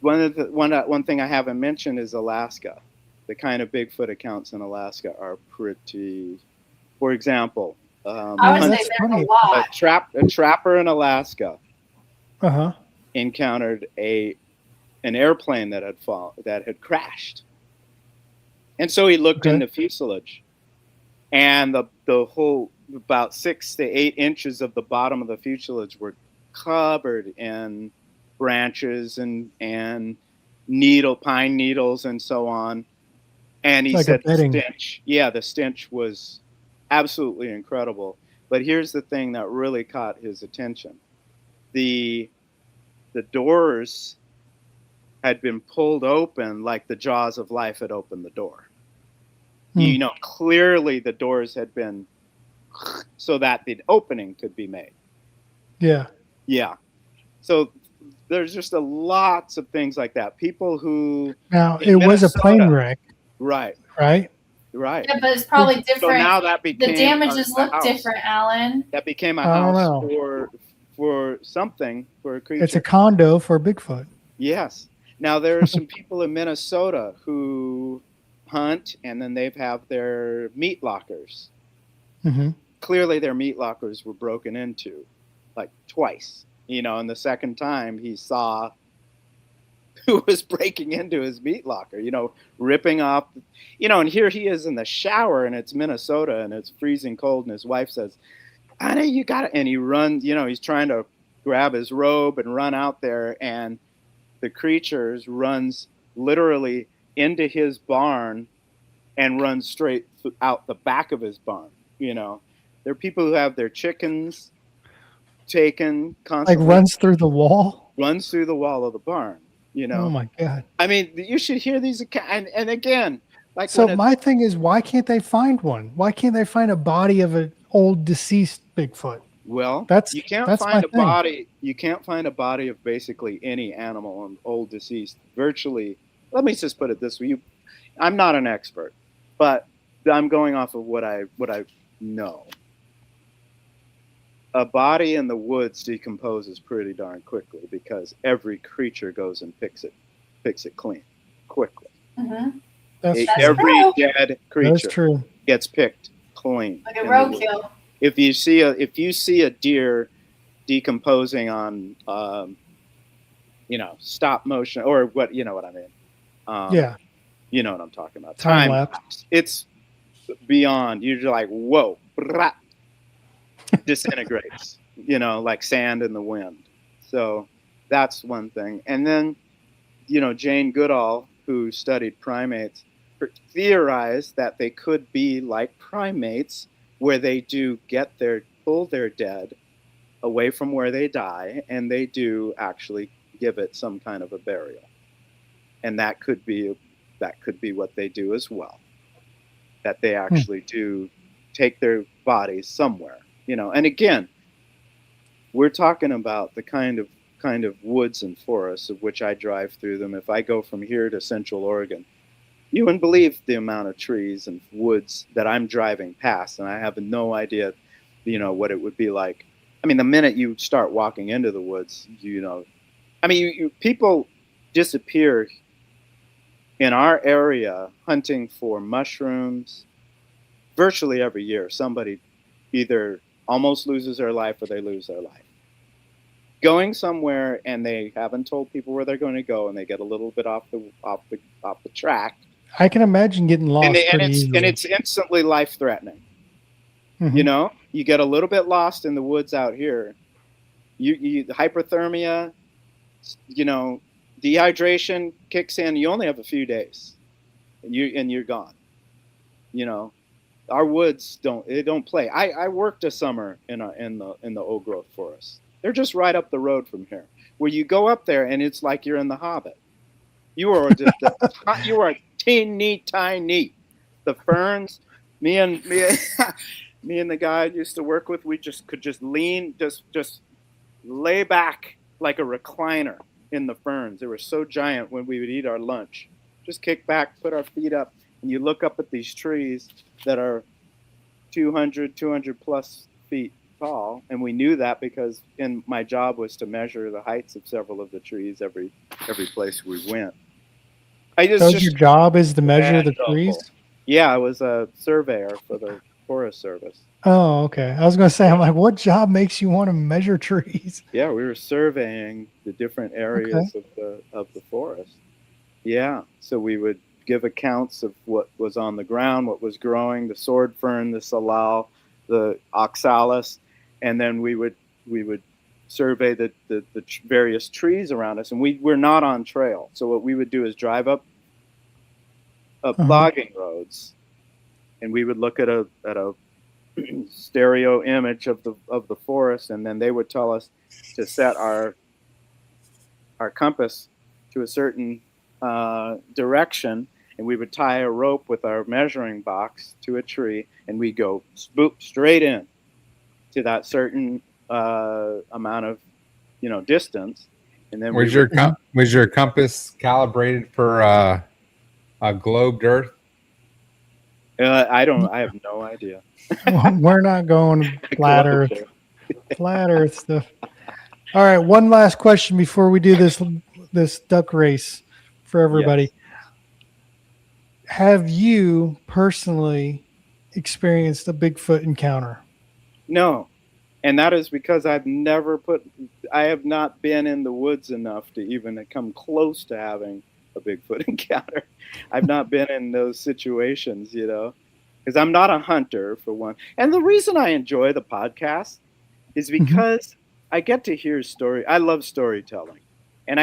one thing I haven't mentioned is Alaska. The kind of Bigfoot accounts in Alaska are pretty. For example, I would say that's there's funny. a lot. a trapper in Alaska Uh-huh. encountered an airplane that had crashed, and so he looked in the fuselage, and the whole about 6 to 8 inches of the bottom of the fuselage were covered in branches and pine needles and so on. And he Like a said the bedding. stench was absolutely incredible. But here's the thing that really caught his attention. The doors had been pulled open like the jaws of life had opened the door. Clearly the doors had been so that the opening could be made. Yeah. Yeah. So there's just lots of things like that. People who Now, in it was a Minnesota- plane wreck, Right. right? Right. Yeah, but it's probably different. So now that The became damages a look house. different, Alan. That became a I don't house know. for something, for a creature. It's a condo for Bigfoot. Yes. Now there are some people in Minnesota who hunt, and then they have their meat lockers. Mm-hmm. Clearly their meat lockers were broken into like twice, and the second time he saw who was breaking into his meat locker, ripping off, and here he is in the shower, and it's Minnesota and it's freezing cold, and his wife says, "Honey, you got it." And he runs, he's trying to grab his robe and run out there, and the creature runs literally into his barn and runs straight out the back of his barn. There are people who have their chickens taken constantly. Like runs through the wall? Runs through the wall of the barn. Oh my God. I mean, you should hear these and again, like, so my thing is, why can't they find one? Why can't they find a body of an old deceased Bigfoot? Well, you can't that's find my a thing. body. You can't find a body of basically any animal, old deceased. Virtually, let me just put it this way: I'm not an expert, but I'm going off of what I know. A body in the woods decomposes pretty darn quickly because every creature goes and picks it clean quickly. Mm-hmm. That's Every true. dead creature That's true. gets picked clean. Like a in the woods. roadkill. If you see a deer decomposing on stop motion or what I mean. Yeah. You know what I'm talking about. Time lapse. It's beyond. You're just like, whoa, brah, disintegrates. Like sand in the wind. So that's one thing. And then, Jane Goodall, who studied primates, theorized that they could be like primates, where they do pull their dead away from where they die, and they do actually give it some kind of a burial. And that could be what they do as well. That they actually do take their bodies somewhere, And again, we're talking about the kind of woods and forests of which I drive through them. If I go from here to Central Oregon, you wouldn't believe the amount of trees and woods that I'm driving past, and I have no idea, what it would be like. I mean, the minute you start walking into the woods, people disappear in our area hunting for mushrooms virtually every year. Somebody either almost loses their life or they lose their life. Going somewhere and they haven't told people where they're going to go and they get a little bit off the track. I can imagine getting lost pretty easily. And it's instantly life-threatening. Mhm. You know, you get a little bit lost in the woods out here. You hyperthermia, you know, dehydration kicks in. You only have a few days, and you're gone. You know, our woods don't play. I worked a summer in the old growth forest. They're just right up the road from here. Where you go up there and it's like you're in The Hobbit. You are just you are teeny tiny. The ferns, me and the guy I used to work with, we could just lean, just lay back like a recliner in the ferns. They were so giant when we would eat our lunch. Just kick back, put our feet up, and you look up at these trees that are 200 plus feet tall. And we knew that because my job was to measure the heights of several of the trees every place we went. So your job is to measure the trees? Yeah, I was a surveyor for the Forest Service. Oh, okay. I was going to say, I'm like, what job makes you want to measure trees? Yeah, we were surveying the different areas of the forest. Yeah, so we would give accounts of what was on the ground, what was growing, the sword fern, the salal, the oxalis, and then we would survey the various trees around us. And we're not on trail, so what we would do is drive up logging roads, and we would look at a stereo image of the forest, and then they would tell us to set our compass to a certain direction, and we would tie a rope with our measuring box to a tree, and we go spoop straight in to that certain amount of distance, and then was your compass calibrated for a globed Earth? I have no idea. We're not going flat Earth. Flat Earth stuff. All right, one last question before we do this duck race for everybody. Yes. Have you personally experienced a Bigfoot encounter? No, and that is because I have not been in the woods enough to even come close to having a Bigfoot encounter. I've not been in those situations, because I'm not a hunter, for one. And the reason I enjoy the podcast is because I get to hear story. I love storytelling, and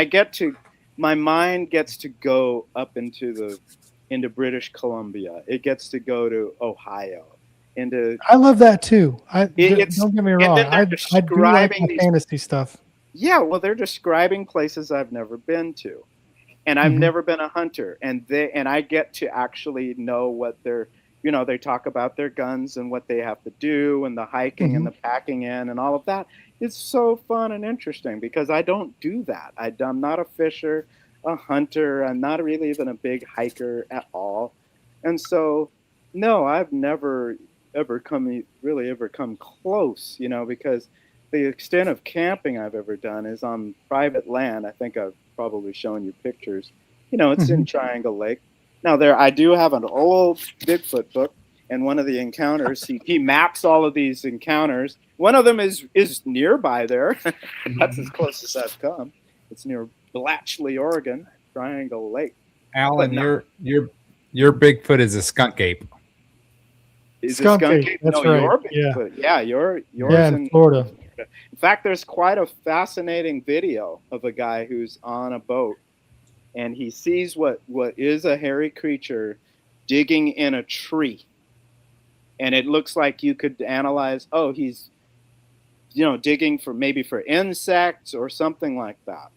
my mind gets to go up into British Columbia. It gets to go to Ohio. I love that too. Don't get me wrong. I do like the fantasy stuff. Yeah, well, they're describing places I've never been to, and I've never been a hunter, and I get to actually know what they talk about their guns and what they have to do, and the hiking and the packing in and all of that. It's so fun and interesting because I don't do that. I'm not a fisher, a hunter. I'm not really even a big hiker at all, and so no, I've never ever come close, because the extent of camping I've ever done is on private land. I think I've probably shown you pictures. It's in Triangle Lake. Now I do have an old Bigfoot book, and one of the encounters, he maps all of these encounters. One of them is nearby there. That's as close as I've come. It's near Blatchley, Oregon, Triangle Lake. Alan, your Bigfoot is a skunk ape. Is skunk skunk ape. ape? That's No, right. your Bigfoot. Yeah, yours in Florida. In fact, there's quite a fascinating video of a guy who's on a boat, and he sees what is a hairy creature digging in a tree. And it looks like you could analyze, he's digging for insects or something like that.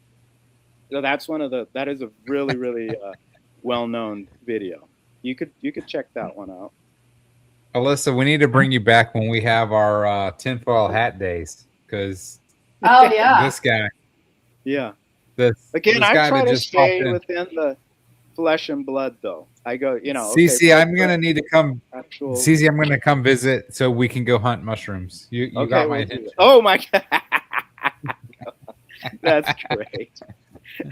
So that is a really, really well-known video. You could check that one out. Alyssa, we need to bring you back when we have our tinfoil hat days, because this guy. Yeah. Again, I try to stay within the flesh and blood, though. I go, Cece, I'm gonna need to come. Cece, I'm gonna come visit so we can go hunt mushrooms. You got my attention. Oh my God, that's great.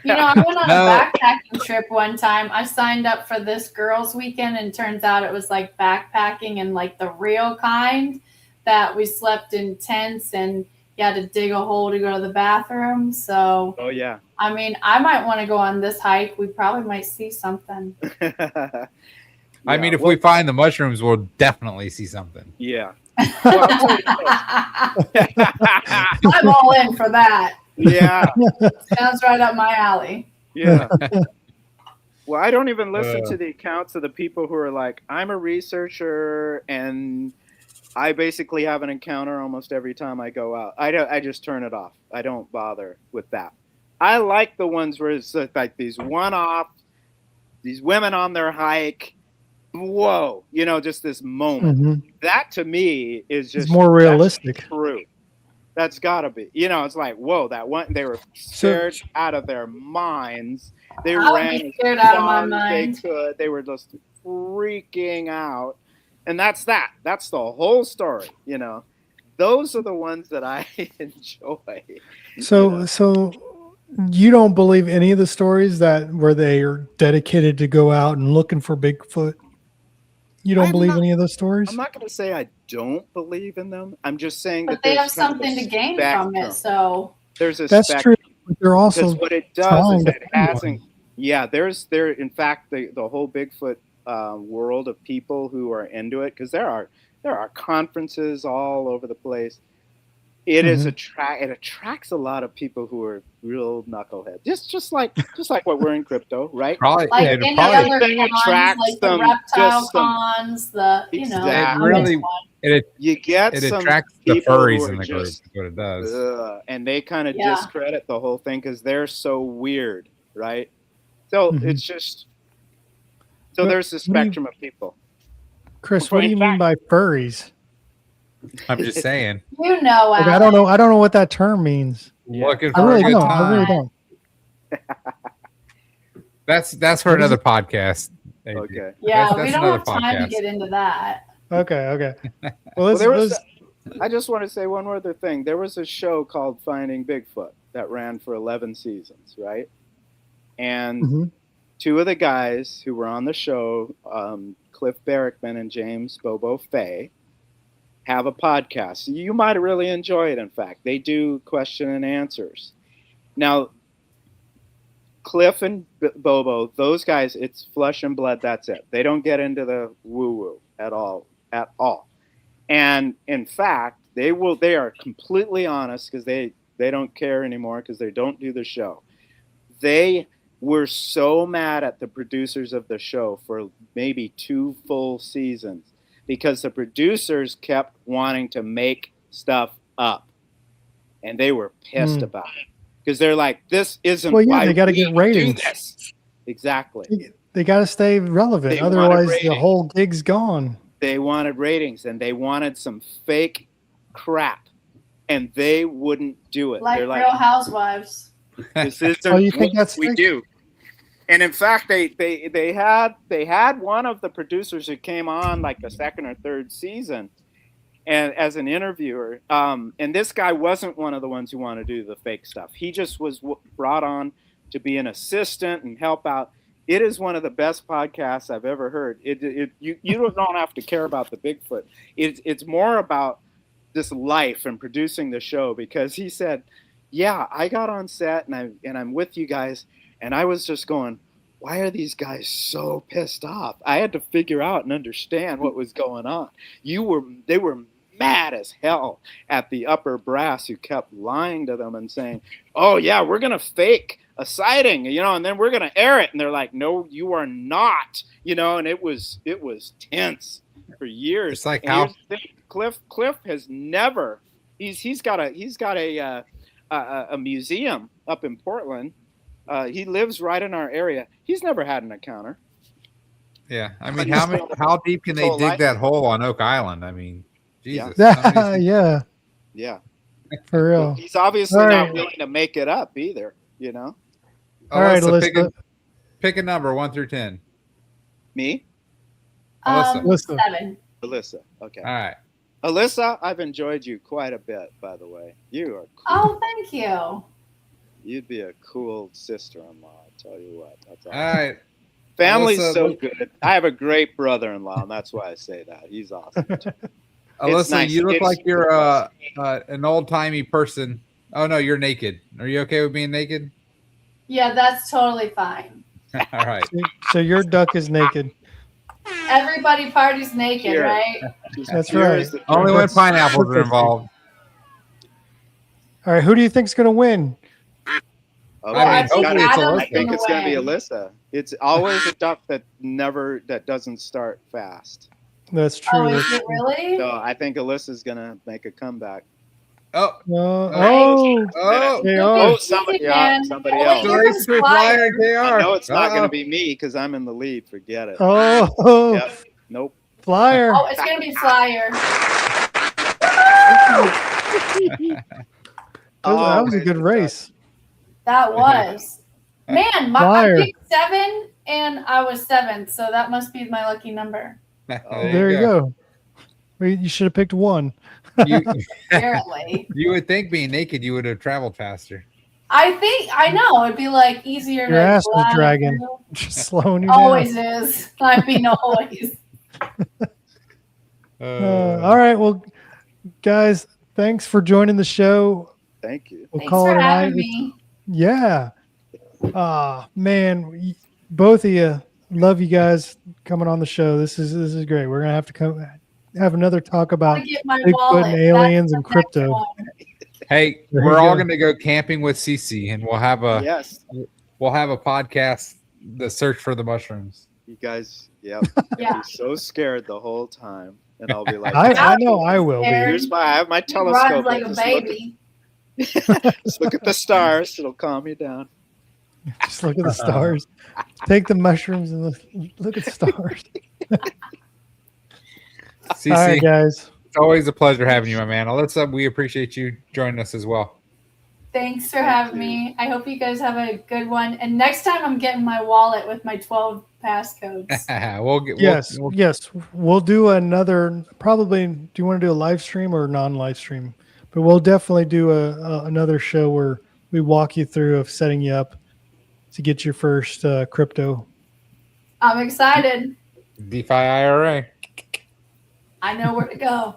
I went on a backpacking trip one time. I signed up for this girls' weekend, and turns out it was like backpacking and like the real kind. that we slept in tents and you had to dig a hole to go to the bathroom. So, Oh yeah. I mean, I might want to go on this hike. We probably might see something. I mean, if we find the mushrooms, we'll definitely see something. Yeah. I'm all in for that. Yeah. Sounds right up my alley. Yeah. Well, I don't even listen to the accounts of the people who are like, I'm a researcher and I basically have an encounter almost every time I go out. I just turn it off. I don't bother with that. I like the ones where it's like these one-off, these women on their hike. Whoa, just this moment. Mm-hmm. That to me is just it's more realistic. True. That's gotta be. It's like, whoa, that one. They were scared out of their minds. They ran scared out of my mind. They could. They were just freaking out, and that's that. That's the whole story. Those are the ones that I enjoy. So you don't believe any of the stories where they are dedicated to go out and looking for Bigfoot? You don't believe any of those stories? I'm not going to say I don't believe in them. I'm just saying but that they have something to gain from it. So there's a that's true. But they're also because what it does is it hasn't. Yeah, there. In fact, the whole Bigfoot world of people who are into it, because there are conferences all over the place. It is it attracts a lot of people who are real knuckleheads. Just like what we're in crypto, right? Probably, like any other cons, like the reptile cons, it attracts the furries in the group. Is what it does, and they kind of discredit the whole thing because they're so weird, right? So it's just there's a spectrum of people. Chris, what do you mean by furries? I'm just saying. Like, I don't know. I don't know what that term means. Looking for a good time. I really don't. That's for another podcast. Okay. Yeah, we don't have time to get into that. Okay. Well, I just want to say one more other thing. There was a show called Finding Bigfoot that ran for 11 seasons, right? And two of the guys who were on the show, Cliff Barrickman and James Bobo Fay, have a podcast. You might really enjoy it, in fact. They do question and answers. Now, Cliff and Bobo, those guys, it's flesh and blood, that's it. They don't get into the woo-woo at all. And in fact, they are completely honest because they don't care anymore because they don't do the show. They were so mad at the producers of the show for maybe 2 full seasons because the producers kept wanting to make stuff up, and they were pissed about it because they're like, "This isn't." Well, yeah, they got to get ratings. Exactly. They got to stay relevant, otherwise the whole gig's gone. They wanted ratings, and they wanted some fake crap, and they wouldn't do it. Like They're Real Housewives. This isn't you think what we do. And in fact, they had one of the producers who came on like the second or third season, and as an interviewer, and this guy wasn't one of the ones who wanted to do the fake stuff. He just was brought on to be an assistant and help out. It is one of the best podcasts I've ever heard. You don't have to care about the Bigfoot. It's more about this life and producing the show, because he said, yeah, I got on set and I'm with you guys, and I was just going, why are these guys so pissed off? I had to figure out and understand what was going on. They were mad as hell at the upper brass who kept lying to them and saying, oh yeah, we're going to fake a sighting, and then we're going to air it. And they're like, no, you are not, and it was tense for years. It's like how Cliff has never, he's got a museum up in Portland. He lives right in our area. He's never had an encounter. Yeah, I mean, how deep can they dig that hole on Oak Island? I mean, Jesus. Yeah. Yeah. For real. Well, he's obviously not willing to make it up either, All right, Alyssa. Pick a number 1 through 10. Me? Alyssa. 7. Alyssa. Okay. All right. Alyssa, I've enjoyed you quite a bit, by the way. You are cool. Oh, thank you. You'd be a cool sister-in-law, I tell you what. That's awesome. All right. Family's so good. I have a great brother-in-law, and that's why I say that. He's awesome. Alyssa, nice. you look It's- like you're an old timey person. Oh no, you're naked. Are you okay with being naked? Yeah, that's totally fine. All right. So your duck is naked. Everybody parties naked, Pure. right? Just That's pure right. as the Only when That's pineapples are perfect. involved. All right, who do you think's going to win? Oh, I mean, it's gotta- hopefully it's Adam's I think gonna it's going to be win. Alyssa. It's always a duck that doesn't start fast. That's Oh, true. is it really? So I think Alyssa's going to make a comeback. Oh, Oh, they You'll are. be somebody, easy, man. somebody Oh, else. wait, here comes Flyer. I know it's not going to be me because I'm in the lead. Forget it. Oh, Yep. Nope. Flyer. Oh, it's gonna be Flyer. That was a good race. That was. Man, I Flyer. picked 7 and I was 7, so that must be my lucky number. There you go. Well, you should have picked 1. Apparently. You would think being naked, you would have traveled faster. I know it'd be like easier Your to ass was glide dragging. through. Just slowing you down. Always is. I mean, always. All right. Well, guys, thanks for joining the show. Thank you. We'll Thanks call for it a having night. me. Yeah. Man, both of you, love you guys coming on the show. This is great. We're gonna have to have another talk I about want to get my Bigfoot wallet. and aliens That's and the next crypto. one. Hey, There we're you all go. going to go camping with Cece, and we'll have a Yes. podcast, the search for the mushrooms. You guys, yep. Yeah. Be so scared the whole time. And I'll be like, I know I will be. here's I have my He telescope. runs like a Just look baby. Just look at the stars. It'll calm you down. Just look at the stars. Take the mushrooms and look at the stars. Cece, All right, guys. it's always a pleasure having you, my man. Alyssa, we appreciate you joining us as well. Thanks for having me. I hope you guys have a good one. And next time I'm getting my wallet with my 12 passcodes. Yes. We'll do another. Probably. Do you want to do a live stream or non-live stream? But we'll definitely do another show where we walk you through of setting you up to get your first crypto. I'm excited. DeFi IRA. I know where to go.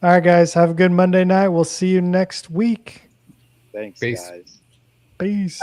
All right, guys. Have a good Monday night. We'll see you next week. Thanks, Peace. guys. Peace.